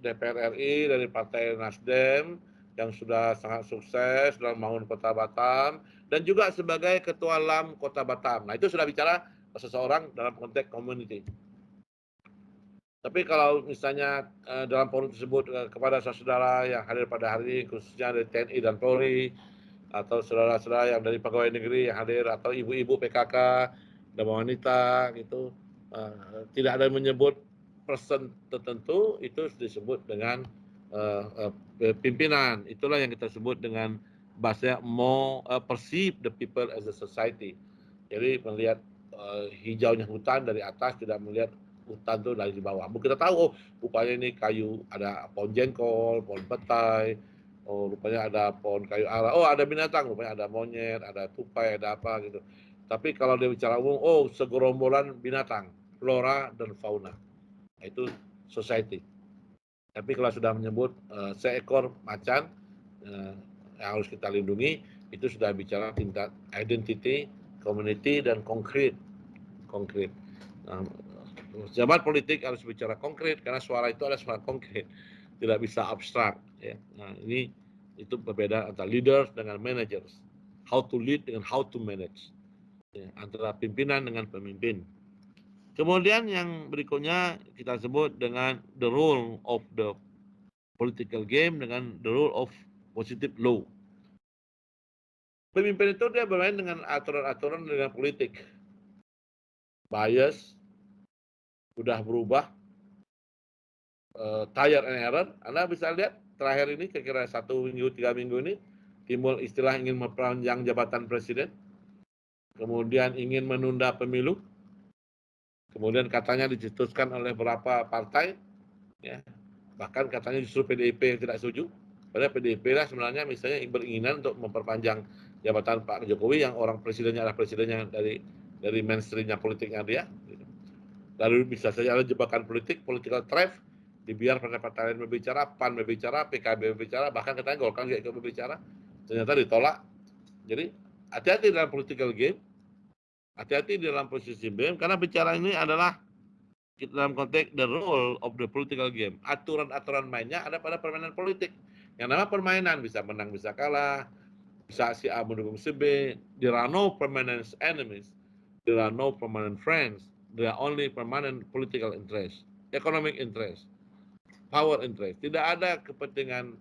DPR RI dari Partai Nasdem yang sudah sangat sukses dalam membangun Kota Batam dan juga sebagai Ketua LAM Kota Batam. Nah itu sudah bicara seseorang dalam konteks community. Tapi kalau misalnya dalam forum tersebut kepada saudara yang hadir pada hari ini, khususnya dari TNI dan Polri, atau saudara-saudara yang dari pegawai negeri yang hadir, atau ibu-ibu PKK dan wanita gitu, tidak ada yang menyebut person tertentu, itu disebut dengan pimpinan. Itulah yang kita sebut dengan bahasa more perceive the people as a society. Jadi melihat hijaunya hutan dari atas, tidak melihat hutan itu dari bawah. Kita tahu, oh rupanya ini kayu, ada pohon jengkol, pohon petai, oh rupanya ada pohon kayu ara, oh ada binatang, rupanya ada monyet, ada tupai, ada apa gitu. Tapi kalau dia bicara umum, oh segerombolan binatang, flora dan fauna. Nah, itu society. Tapi kalau sudah menyebut seekor macan yang harus kita lindungi, itu sudah bicara tingkat identity, community, dan konkret. Nah, jabat politik harus bicara konkret karena suara itu adalah suara konkret, tidak bisa abstrak. Ya. Nah, ini itu berbeda antara leaders dengan managers. How to lead dengan how to manage. Ya, antara pimpinan dengan pemimpin. Kemudian yang berikutnya kita sebut dengan the rule of the political game dengan the rule of positive law. Pemimpin itu dia bermain dengan aturan-aturan dengan politik. Bias, sudah berubah, trial and error. Anda bisa lihat terakhir ini kira-kira 1 minggu, 3 minggu ini timbul istilah ingin memperpanjang jabatan presiden, kemudian ingin menunda pemilu, kemudian katanya dicetuskan oleh beberapa partai, ya, bahkan katanya justru PDIP yang tidak setuju. Padahal PDIP lah sebenarnya misalnya beringinan untuk memperpanjang jabatan Pak Jokowi yang orang presidennya adalah presidennya dari mainstreamnya politiknya dia. Lalu bisa saja ada jebakan politik, political trap, dibiar partai-partai lain berbicara, PAN berbicara, PKB berbicara, bahkan katanya Golkar juga ikut berbicara, ternyata ditolak. Jadi hati-hati dalam political game, hati-hati dalam posisi BEM, karena bicara ini adalah dalam konteks the role of the political game. Aturan-aturan mainnya ada pada permainan politik. Yang nama permainan bisa menang, bisa kalah, bisa si A mendukung si B. There are no permanent enemies. There are no permanent friends. There are only permanent political interest, economic interest, power interest. Tidak ada kepentingan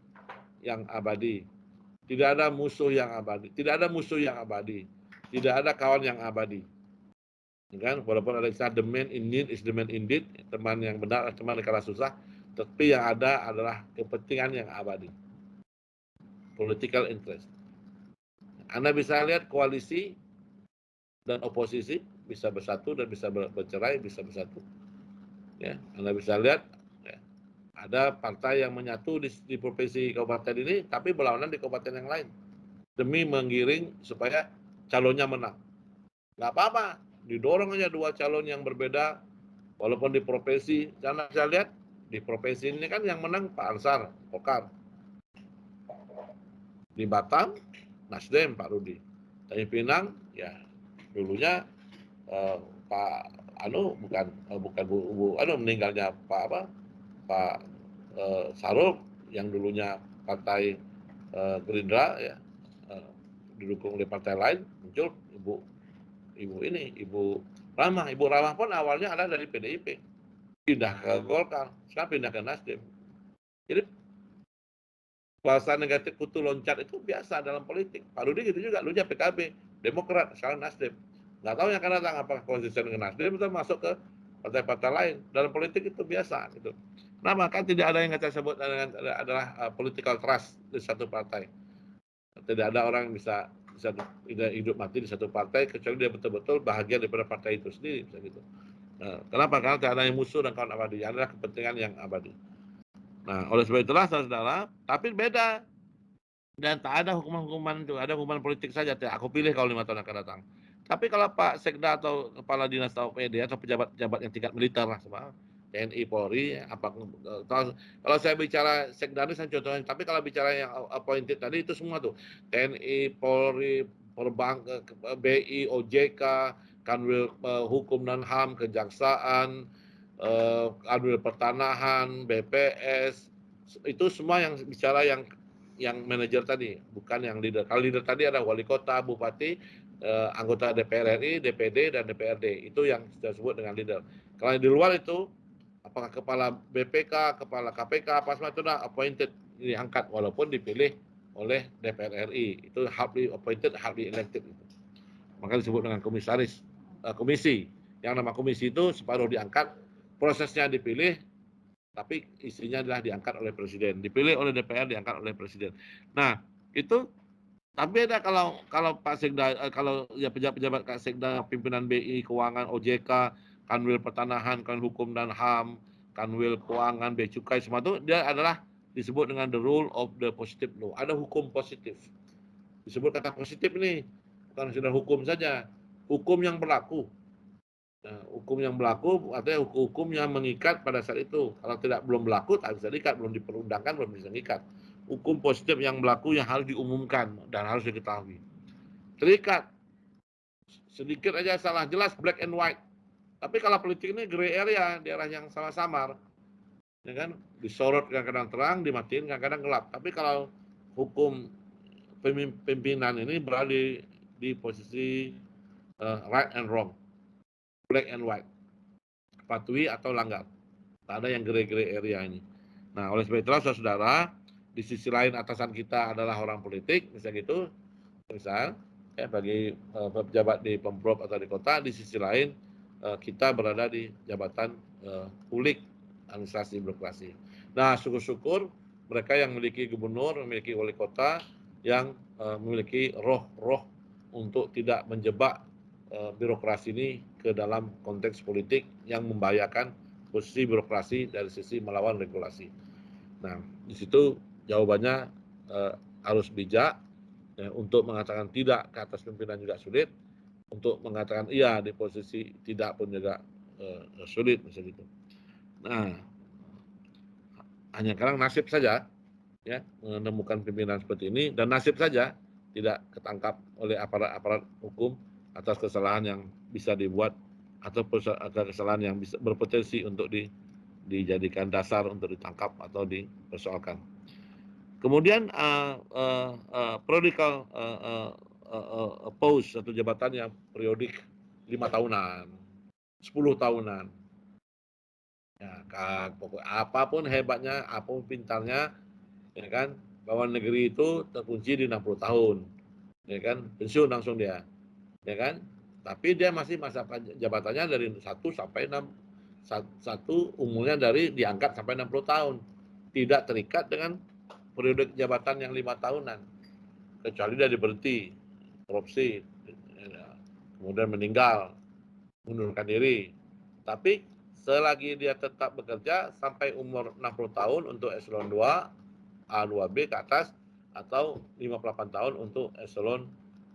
yang abadi. Tidak ada musuh yang abadi. Tidak ada musuh yang abadi. Tidak ada kawan yang abadi. Kan walaupun ada istilah the man in need is the man indeed, teman yang benar teman kala susah, tapi yang ada adalah kepentingan yang abadi, political interest. Anda bisa lihat koalisi dan oposisi bisa bersatu dan bisa bercerai, bisa bersatu, ya. Anda bisa lihat, ya, ada partai yang menyatu di provinsi kabupaten ini tapi berlawanan di kabupaten yang lain demi menggiring supaya calonnya menang. Nggak apa-apa, didorong aja dua calon yang berbeda walaupun di provinsi. Karena saya lihat di provinsi ini kan yang menang Pak Ansar Golkar, di Batam Nasdem Pak Rudi, di Pinang ya dulunya Pak bukan Bu meninggalnya Pak Pak Sarul yang dulunya partai Gerindra, ya, didukung oleh partai lain, muncul Ibu Ramah pun awalnya ada dari PDIP, pindah ke Golkar, sekarang pindah ke Nasdem. Jadi bahasa negatif kutu loncat itu biasa dalam politik. Pak Rudi gitu juga, dulunya PKB, Demokrat, sekarang Nasdem. Nggak tahu yang akan datang apakah konsisten dengan Nasdem atau masuk ke partai-partai lain. Dalam politik itu biasa gitu. Nah, maka tidak ada yang kita sebut adalah political trust di satu partai. Tidak ada orang yang bisa hidup mati di satu partai kecuali dia betul-betul bahagia daripada partai itu sendiri, gitu. Nah, kenapa? Karena tidak ada yang musuh dan kawan abadi, adalah kepentingan yang abadi. Nah, oleh sebab itulah saudara, tapi beda dan tak ada hukuman-hukuman itu, ada hukuman politik saja. Aku pilih kalau 5 tahun akan datang. Tapi kalau Pak Sekda atau kepala dinas atau PD atau pejabat-pejabat yang tingkat militer lah, semua TNI, Polri, kalau saya bicara Sekda ini saya contohnya, tapi kalau bicara yang appointed tadi itu semua tuh TNI, Polri, BI, OJK, Kanwil Hukum dan HAM, Kejaksaan, Kanwil Pertanahan, BPS, itu semua yang bicara yang manajer tadi, bukan yang leader. Kalau leader tadi ada wali kota, bupati, anggota DPR RI, DPD, dan DPRD. Itu yang kita sebut dengan leader. Kalau di luar itu, apakah kepala BPK, kepala KPK, apa semua itu sudah appointed, diangkat, walaupun dipilih oleh DPR RI. Itu hardly appointed, hardly elected. Maka disebut dengan komisaris, komisi. Yang nama komisi itu separuh diangkat, prosesnya dipilih, tapi isinya adalah diangkat oleh presiden, dipilih oleh DPR, diangkat oleh presiden. Nah, itu tapi ada kalau Pak Sekda, kalau ya pejabat-pejabat Kak Sekda, pimpinan BI, Keuangan, OJK, Kanwil Pertanahan, Kanwil Hukum dan HAM, Kanwil Keuangan, Bea Cukai, semua itu dia adalah disebut dengan the rule of the positive law. Ada hukum positif. Disebut kata positif ini, bukan sudah hukum saja. Hukum yang berlaku. Nah, hukum yang berlaku artinya hukum yang mengikat pada saat itu. Kalau belum berlaku tak bisa diikat, belum diperundangkan, belum bisa diikat. Hukum positif yang berlaku yang harus diumumkan dan harus diketahui. Terikat sedikit aja salah, jelas black and white. Tapi kalau politik ini gray area, daerah yang samar-samar, ya kan, disorot kadang-kadang terang, dimatiin kadang-kadang gelap. Tapi kalau hukum pimpinan ini berada di posisi right and wrong, black and white. patuhi atau langgar. Tak ada yang gray area ini. Nah, oleh sebab itulah saudara, di sisi lain atasan kita adalah orang politik, misalnya gitu, misal ya bagi pejabat di Pemprov atau di kota, di sisi lain kita berada di jabatan publik, administrasi birokrasi. Nah, syukur-syukur mereka yang memiliki gubernur, memiliki wali kota yang memiliki roh untuk tidak menjebak birokrasi ini ke dalam konteks politik yang membahayakan posisi birokrasi dari sisi melawan regulasi. Nah, di situ jawabannya harus bijak. Ya, untuk mengatakan tidak ke atas pimpinan juga sulit, untuk mengatakan iya di posisi tidak pun juga sulit, misalnya itu. Nah, hanya kadang nasib saja ya menemukan pimpinan seperti ini, dan nasib saja tidak ketangkap oleh aparat hukum atas kesalahan yang bisa dibuat atau kesalahan yang bisa berpotensi untuk dijadikan dasar untuk ditangkap atau dipersoalkan. Kemudian periodical post atau jabatan yang periodik 5 tahunan, 10 tahunan. Ya kan, pokok apapun hebatnya, apapun pintarnya, ya kan, bahwa negeri itu terkunci di 60 tahun. Ya kan, pensiun langsung dia. Ya kan? Tapi dia masih masa jabatannya dari 1 sampai 6, satu umurnya dari diangkat sampai 60 tahun. Tidak terikat dengan periode jabatan yang 5 tahunan. Kecuali dia diberhenti, korupsi, kemudian meninggal, mengundurkan diri. Tapi selagi dia tetap bekerja sampai umur 60 tahun untuk eselon 2, A2B ke atas, atau 58 tahun untuk eselon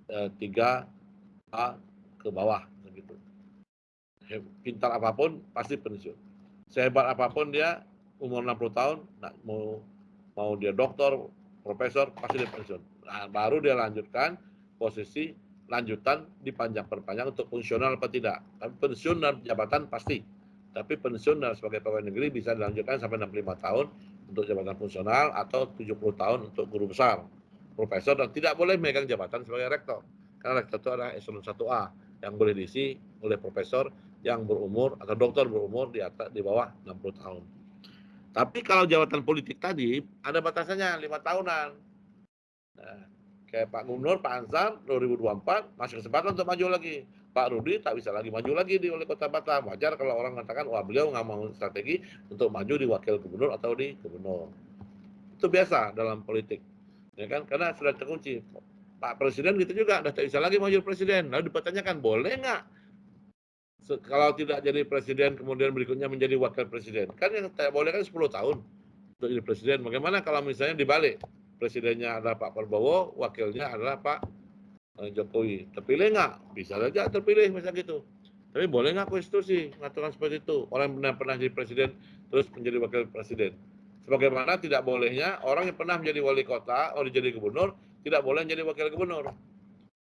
3A ke bawah, begitu. Pintar apapun pasti pensiun. Sehebat apapun dia, umur 60 tahun, nah, mau dia dokter, profesor, pasti dia pensiun. Nah, baru dia lanjutkan posisi lanjutan dipanjang perpanjang untuk fungsional apa tidak. Tapi pensiun dan jabatan pasti. Tapi pensiun dan sebagai pegawai negeri bisa dilanjutkan sampai 65 tahun untuk jabatan fungsional atau 70 tahun untuk guru besar, profesor, dan tidak boleh memegang jabatan sebagai rektor. Karena rektor itu adalah eselon 1A yang boleh diisi oleh profesor yang berumur atau dokter berumur di atas di bawah 60 tahun. Tapi kalau jabatan politik tadi ada batasannya 5 tahunan. Nah, kayak Pak Gubernur, Pak Ansar 2024 masih kesempatan untuk maju lagi. Pak Rudi tak bisa lagi maju lagi di wali kota Batam. Wajar kalau orang mengatakan, wah beliau nggak mau strategi untuk maju di wakil gubernur atau di gubernur. Itu biasa dalam politik, ya kan? Karena sudah terkunci. Pak Presiden gitu juga, sudah tak bisa lagi maju presiden. Lalu dipertanyakan, boleh nggak kalau tidak jadi presiden kemudian berikutnya menjadi wakil presiden? Kan yang tidak boleh kan 10 tahun untuk jadi presiden. Bagaimana kalau misalnya dibalik? Presidennya adalah Pak Prabowo, wakilnya adalah Pak Jokowi. Terpilih nggak? Bisa saja terpilih misalnya gitu. Tapi boleh nggak konstitusi mengatakan seperti itu? Orang yang pernah jadi presiden terus menjadi wakil presiden. Sebagaimana tidak bolehnya orang yang pernah menjadi wali kota, jadi gubernur, tidak boleh menjadi wakil gubernur.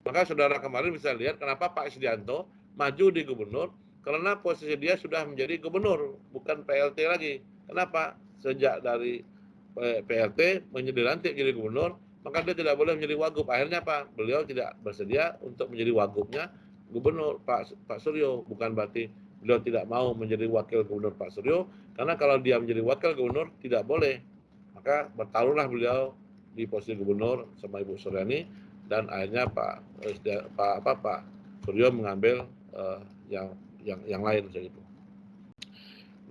Maka saudara kemarin bisa lihat kenapa Pak Isdianto maju di gubernur, karena posisi dia sudah menjadi gubernur, bukan PLT lagi. Kenapa? Sejak dari PLT dilantik jadi gubernur, maka dia tidak boleh menjadi wagub. Akhirnya apa? Beliau tidak bersedia untuk menjadi wagubnya gubernur Pak Suryo. Bukan berarti beliau tidak mau menjadi wakil gubernur Pak Suryo, karena kalau dia menjadi wakil gubernur tidak boleh. Maka bertaruhlah beliau di posisi gubernur sama Ibu Suryani, dan akhirnya Pak Suryo mengambil yang lain gitu.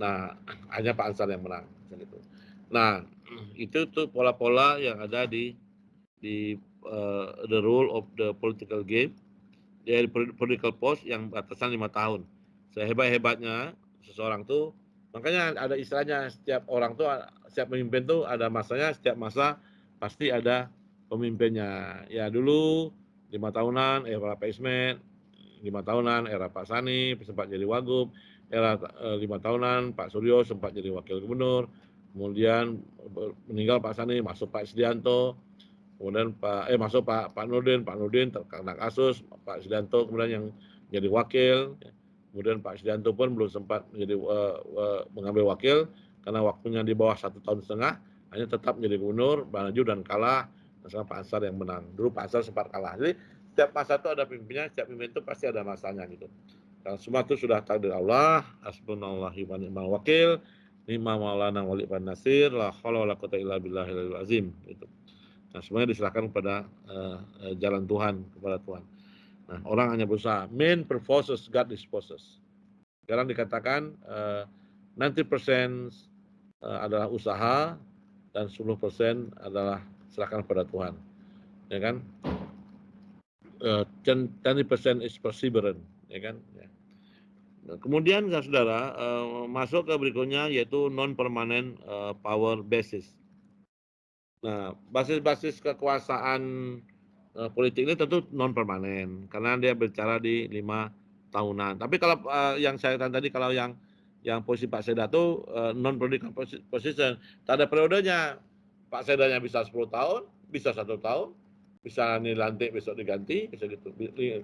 Nah, hanya Pak Ansar yang menang gitu. Nah, itu tuh pola-pola yang ada di the rule of the political game, dari political post yang batasan 5 tahun. Sehebat-hebatnya seseorang tuh, makanya ada istilahnya, setiap orang tuh, setiap pemimpin tuh ada masanya, setiap masa pasti ada pemimpinnya. Ya dulu 5 tahunan era Pak Ismet, 5 tahunan era Pak Sani sempat jadi wagub, era 5 tahunan Pak Suryo sempat jadi wakil gubernur, kemudian meninggal Pak Sani, masuk Pak Isdianto, kemudian masuk Pak Nurdin terkena kasus, Pak Isdianto kemudian yang jadi wakil, kemudian Pak Isdianto pun belum sempat menjadi mengambil wakil karena waktunya di bawah 1,5 tahun, hanya tetap menjadi gubernur, maju dan kalah, misalnya Pak Ansar yang menang. Dulu Pak Ansar sempat kalah. Jadi setiap masa itu ada pemimpinnya, setiap pemimpin itu pasti ada masanya gitu. Dan semua itu sudah takdir Allah. Hasbunallahu wa ni'mal wakil. Ni'mal maulana wa ni'man nasir. La haula wala quwwata illa billahil azim. Itu. Nah, semuanya diserahkan kepada jalan Tuhan, kepada Tuhan. Nah, orang hanya berusaha. Man purposes, God disposes. Sekarang dikatakan 90% adalah usaha dan 10% adalah serahkan kepada Tuhan. Ya kan? 10% is perseverance, ya kan? Ya. Nah, kemudian saudara masuk ke berikutnya yaitu non permanent power basis. Nah, basis-basis kekuasaan politik ini tentu non permanen karena dia bicara di 5 tahunan. Tapi kalau yang saya katakan tadi kalau yang posisi Pak Seda itu non political position, tak ada periodenya. Pak Sedanya bisa 10 tahun, bisa 1 tahun, bisa dilantik besok diganti, bisa gitu.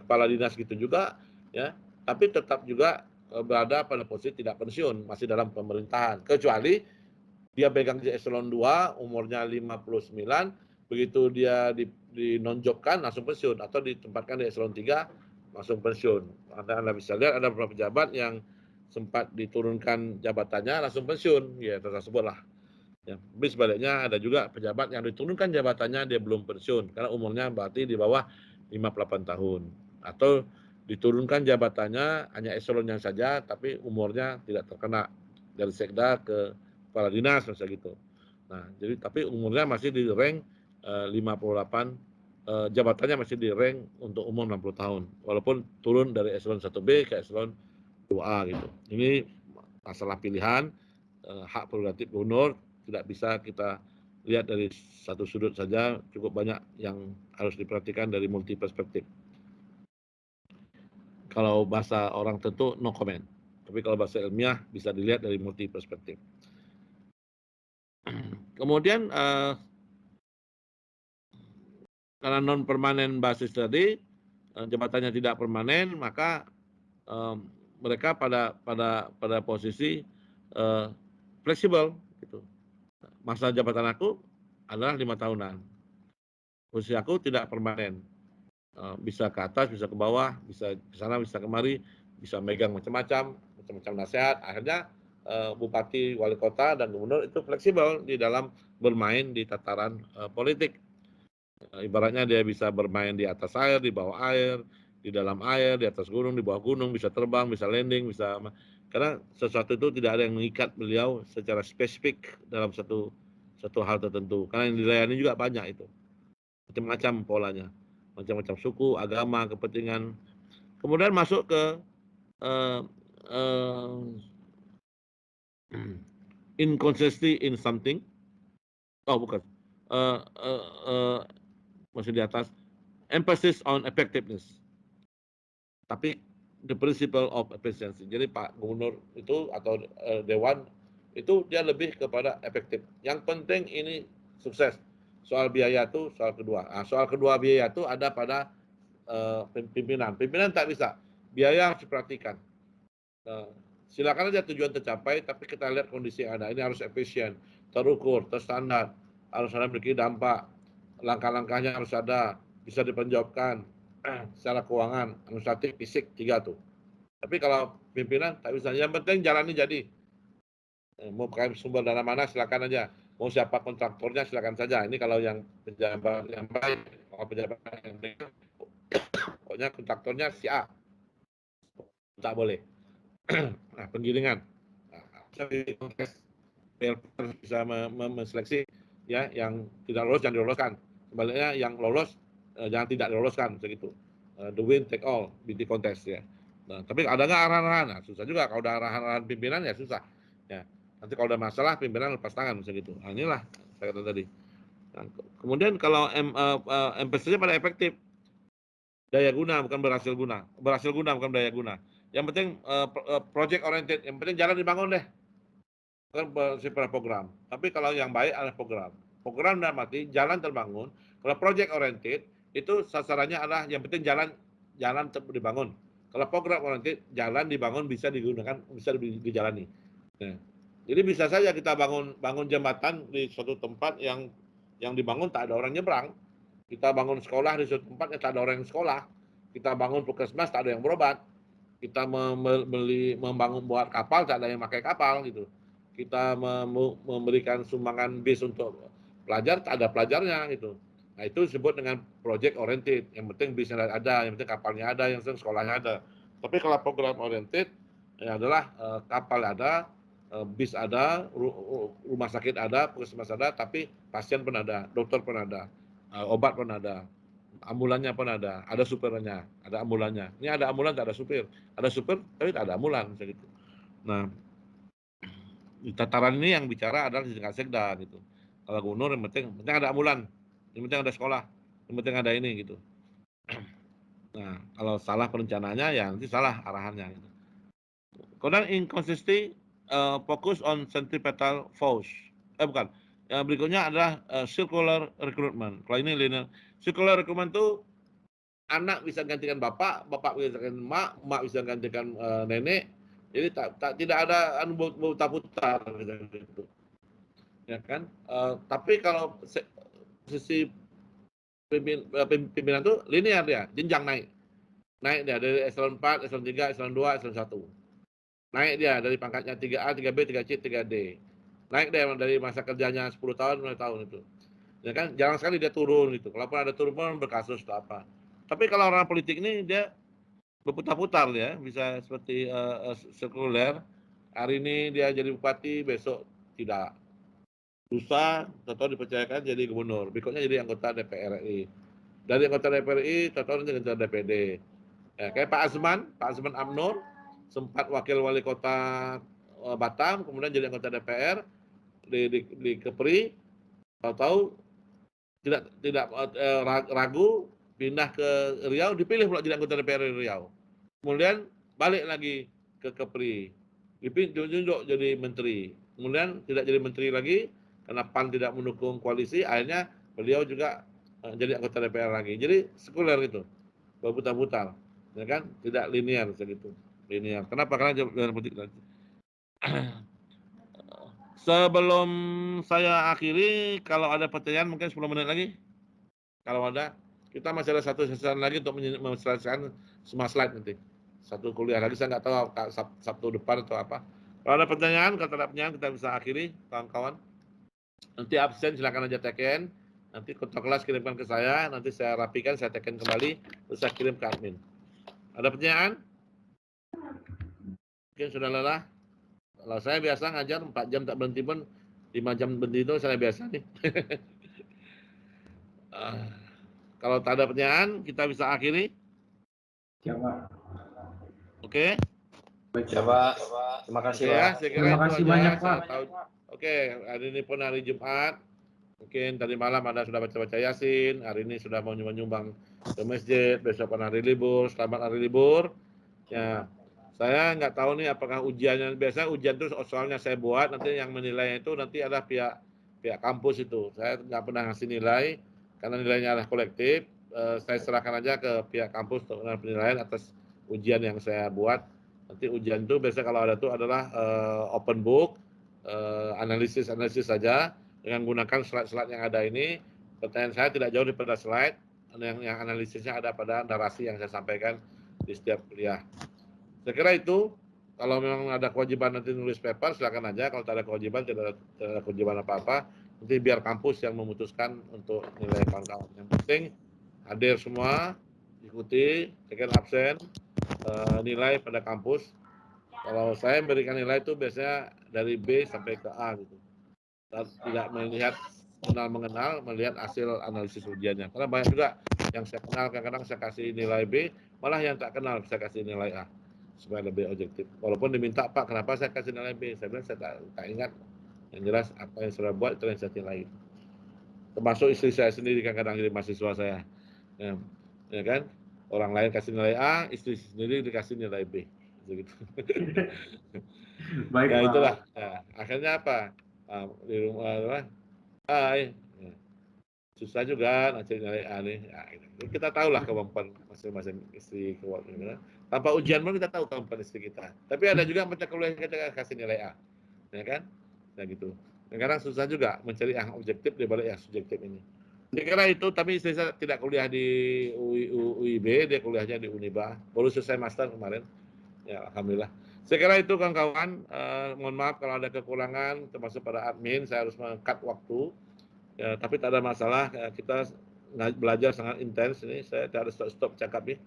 Kepala dinas gitu juga, ya. Tapi tetap juga berada pada posisi tidak pensiun, masih dalam pemerintahan. Kecuali dia pegang di eselon 2, umurnya 59, begitu dia dinonjokkan langsung pensiun atau ditempatkan di eselon 3 langsung pensiun. Anda bisa lihat ada beberapa pejabat yang sempat diturunkan jabatannya langsung pensiun, ya tersebutlah. Ya, tapi sebaliknya ada juga pejabat yang diturunkan jabatannya dia belum pensiun karena umurnya berarti di bawah 58 tahun atau diturunkan jabatannya hanya eselonnya saja tapi umurnya tidak terkena dari sekda ke kepala dinas misalnya gitu. Nah, jadi tapi umurnya masih di rank 58 jabatannya masih di rank untuk umur 60 tahun walaupun turun dari eselon 1B ke eselon 2A gitu. Ini masalah pilihan hak prerogatif gubernur tidak bisa kita lihat dari satu sudut saja, cukup banyak yang harus diperhatikan dari multi perspektif. Kalau bahasa orang tentu no comment, tapi kalau bahasa ilmiah bisa dilihat dari multi perspektif. Kemudian karena non permanen basis tadi jabatannya tidak permanen, maka mereka pada posisi fleksibel gitu. Masa jabatan aku adalah 5 tahunan. Posisi aku tidak permanen. Bisa ke atas, bisa ke bawah, bisa ke sana, bisa kemari, bisa megang macam-macam nasihat. Akhirnya bupati, wali kota, dan gubernur itu fleksibel di dalam bermain di tataran politik. Ibaratnya dia bisa bermain di atas air, di bawah air, di dalam air, di atas gunung, di bawah gunung, bisa terbang, bisa landing, bisa karena sesuatu itu tidak ada yang mengikat beliau secara spesifik dalam satu hal tertentu. Karena yang dilayani juga banyak itu, macam-macam polanya, macam-macam suku, agama, kepentingan. Kemudian masuk ke uh, uh, inconsistency in something. Oh bukan, uh, uh, uh, masih di atas. Emphasis on effectiveness. Tapi the principle of efficiency. Jadi Pak Gubernur itu atau Dewan itu dia lebih kepada efektif. Yang penting ini sukses. Soal biaya itu soal kedua. Nah, soal kedua biaya itu ada pada pimpinan. Pimpinan tak bisa. Biaya harus diperhatikan. Silakan aja tujuan tercapai, tapi kita lihat kondisi yang ada. Ini harus efisien, terukur, terstandar, harus ada memiliki dampak. Langkah-langkahnya harus ada, bisa dipertanggungjawabkan secara keuangan, administratif, fisik, 3 tuh. Tapi kalau pimpinan tak bisa. Yang penting jalani jadi. Mau pakai sumber dana mana silakan aja. Mau siapa kontraktornya silakan saja. Ini kalau yang pejabat yang baik, kalau pejabat yang baik, pokoknya kontraktornya si A, tak boleh. Nah, penggiringan. Nah, bisa menseleksi ya yang tidak lolos jangan diloloskan. Sebaliknya yang lolos jangan tidak diloloskan begitu. The win take all BT contest ya. Nah, tapi ada nggak arahan-arahan? Nah, susah juga kalau ada arahan-arahan pimpinan ya susah. Ya. Nanti kalau ada masalah pimpinan lepas tangan begitu. Nah, inilah saya kata tadi. Nah, kemudian kalau emphasis-nya pada efektif, daya guna bukan berhasil guna. Berhasil guna bukan daya guna. Yang penting project oriented, yang penting jalan dibangun deh. Bukan bersifat program. Tapi kalau yang baik adalah program. Program dalam arti jalan terbangun. Kalau project oriented itu sasarannya adalah yang penting jalan dibangun. Kalau program oriented jalan dibangun bisa digunakan, bisa dijalani. Nah, jadi bisa saja kita bangun jembatan di suatu tempat yang dibangun tak ada orang nyebrang. Kita bangun sekolah di suatu tempat yang tak ada orang yang sekolah. Kita bangun puskesmas tak ada yang berobat. Kita membangun buat kapal, tak ada yang pakai kapal gitu. Kita memberikan sumbangan bis untuk pelajar, tak ada pelajarnya gitu. Nah itu disebut dengan project oriented. Yang penting bisnya ada, yang penting kapalnya ada, yang penting sekolahnya ada. Tapi kalau program oriented ya adalah kapal ada, bis ada, rumah sakit ada, puskesmas ada, tapi pasien pun ada, dokter pun ada, obat pun ada, ambulannya pun ada supirnya, ada ambulannya. Ini ada ambulan, tak ada supir. Ada supir, tapi tak ada ambulan, gitu. Nah, di tataran ini yang bicara adalah di tingkat sekda, gitu. Kalau gubernur yang penting ada ambulan, yang penting ada sekolah, yang penting ada ini, gitu. Nah, kalau salah perencanaannya, ya nanti salah arahannya. Gitu. Kemudian inconsistency fokus on centripetal force. Bukan. Yang berikutnya adalah circular recruitment. Kalau ini linear. Circular recruitment itu anak bisa gantikan bapak, bapak bisa gantikan emak, emak bisa gantikan nenek. Jadi tidak ada putar-putar gitu. Ya kan? Tapi kalau sisi pimpinan itu linear dia, jenjang naik. Naik dia dari eselon 4, eselon 3, eselon 2, eselon 1. Naik dia dari pangkatnya 3A, 3B, 3C, 3D. Naik dia dari masa kerjanya 10 tahun, 10 tahun itu. Ya kan, jarang sekali dia turun gitu. Kalaupun ada turun pun berkasus atau apa. Tapi kalau orang politik ini dia berputar-putar ya, bisa seperti sekuler. Hari ini dia jadi bupati, besok tidak. Lusa, atau dipercayakan jadi gubernur. Berikutnya jadi anggota DPR RI. Dari anggota DPR RI, atau nanti anggota DPD. Ya, kayak Pak Azman Amnur, sempat wakil wali kota Batam, kemudian jadi anggota DPR di Kepri, tahu-tahu tidak ragu pindah ke Riau, dipilih pula jadi anggota DPR Riau. Kemudian balik lagi ke Kepri, ditunjuk jadi menteri. Kemudian tidak jadi menteri lagi karena PAN tidak mendukung koalisi, akhirnya beliau juga jadi anggota DPR lagi. Jadi sekuler gitu, berputar-putar, ya kan? Tidak linear segitu. Linear. Kenapa? Karena dalam politik. Sebelum saya akhiri, kalau ada pertanyaan mungkin 10 menit lagi. Kalau ada, kita masih ada satu sesi lagi untuk menyelesaikan semua slide nanti. Satu kuliah lagi, saya nggak tahu Sabtu depan atau apa. Kalau ada pertanyaan, kalau ada pertanyaan kita bisa akhiri, kawan-kawan. Nanti absen silakan aja teken. Nanti kontak kelas kirimkan ke saya, nanti saya rapikan, saya teken kembali, terus saya kirim ke admin. Ada pertanyaan? Mungkin sudah lelah. Kalau saya biasa ngajar 4 jam tak berhenti pun, 5 jam berhenti itu saya biasa nih. Kalau tak ada pertanyaan, kita bisa akhiri. Ya, Pak. Oke. Ya, Pak. Terima kasih, Oke, Pak. ya, saya kira Terima itu kasih aja. banyak, Pak. Saya tahu. Oke, hari ini pun hari Jumat. Mungkin tadi malam Anda sudah baca-baca Yasin, hari ini sudah mau nyumbang ke masjid, besok kan hari libur, selamat hari libur. Ya, saya nggak tahu nih apakah ujiannya, biasa ujian itu soalnya saya buat, nanti yang menilai itu nanti ada pihak kampus itu. Saya nggak pernah ngasih nilai, karena nilainya adalah kolektif. Saya serahkan aja ke pihak kampus untuk penilaian atas ujian yang saya buat. Nanti ujian itu biasanya kalau ada itu adalah open book, analisis saja dengan menggunakan slide-slide yang ada ini. Pertanyaan saya tidak jauh daripada slide, yang analisisnya ada pada narasi yang saya sampaikan di setiap kuliah. Saya kira itu. Kalau memang ada kewajiban nanti nulis paper, silakan aja. Kalau tidak ada kewajiban, tidak ada kewajiban apa-apa, nanti biar kampus yang memutuskan untuk nilai kawan-kawan. Yang penting hadir semua, ikuti, teken absen, nilai pada kampus. Kalau saya memberikan nilai itu biasanya dari B sampai ke A gitu. Tidak melihat mengenal, melihat hasil analisis ujiannya. Karena banyak juga yang saya kenal, kadang-kadang saya kasih nilai B, malah yang tak kenal saya kasih nilai A supaya lebih objektif. Walaupun diminta, Pak, kenapa saya kasih nilai B? Saya bilang saya tak ingat. Yang jelas apa yang sudah buat itu yang saya nilai. Termasuk istri saya sendiri kadang-kadang jadi mahasiswa saya. Ya kan? Orang lain kasih nilai A, istri sendiri dikasih nilai B. Begitu. Baik, Ya Pak. itulah. Nah, akhirnya apa? Di rumah apa? Ya. Susah juga nanti nilai A nih. Ya, kita tahu lah kemampuan masing-masing istri keluarga. Tanpa ujian pun kita tahu kemampuan istri kita. Tapi ada juga macam kuliah kita kasih nilai A, ya kan? Ya gitu. Kadang susah juga mencari yang objektif dibalik yang subjektif ini. Saya kira itu, tapi istri saya tidak kuliah di UIB, dia kuliahnya di Uniba. Baru selesai master kemarin. Ya, alhamdulillah. Saya kira itu kawan-kawan. Mohon maaf kalau ada kekurangan, termasuk pada admin. Saya harus meng-cut waktu. Ya, tapi tak ada masalah. Kita belajar sangat intens ini. Saya tak ada stop cakap nih.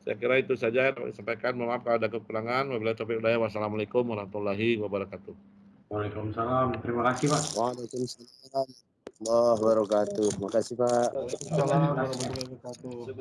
Saya kira itu saja yang dapat disampaikan. Mohon maaf kalau ada kekurangan. Wabillahi taufiq wal hidayah. Wassalamualaikum warahmatullahi wabarakatuh. Waalaikumsalam. Terima kasih, Pak. Waalaikumsalam warahmatullahi wabarakatuh. Terima kasih Pak. Waalaikumsalam warahmatullahi wabarakatuh.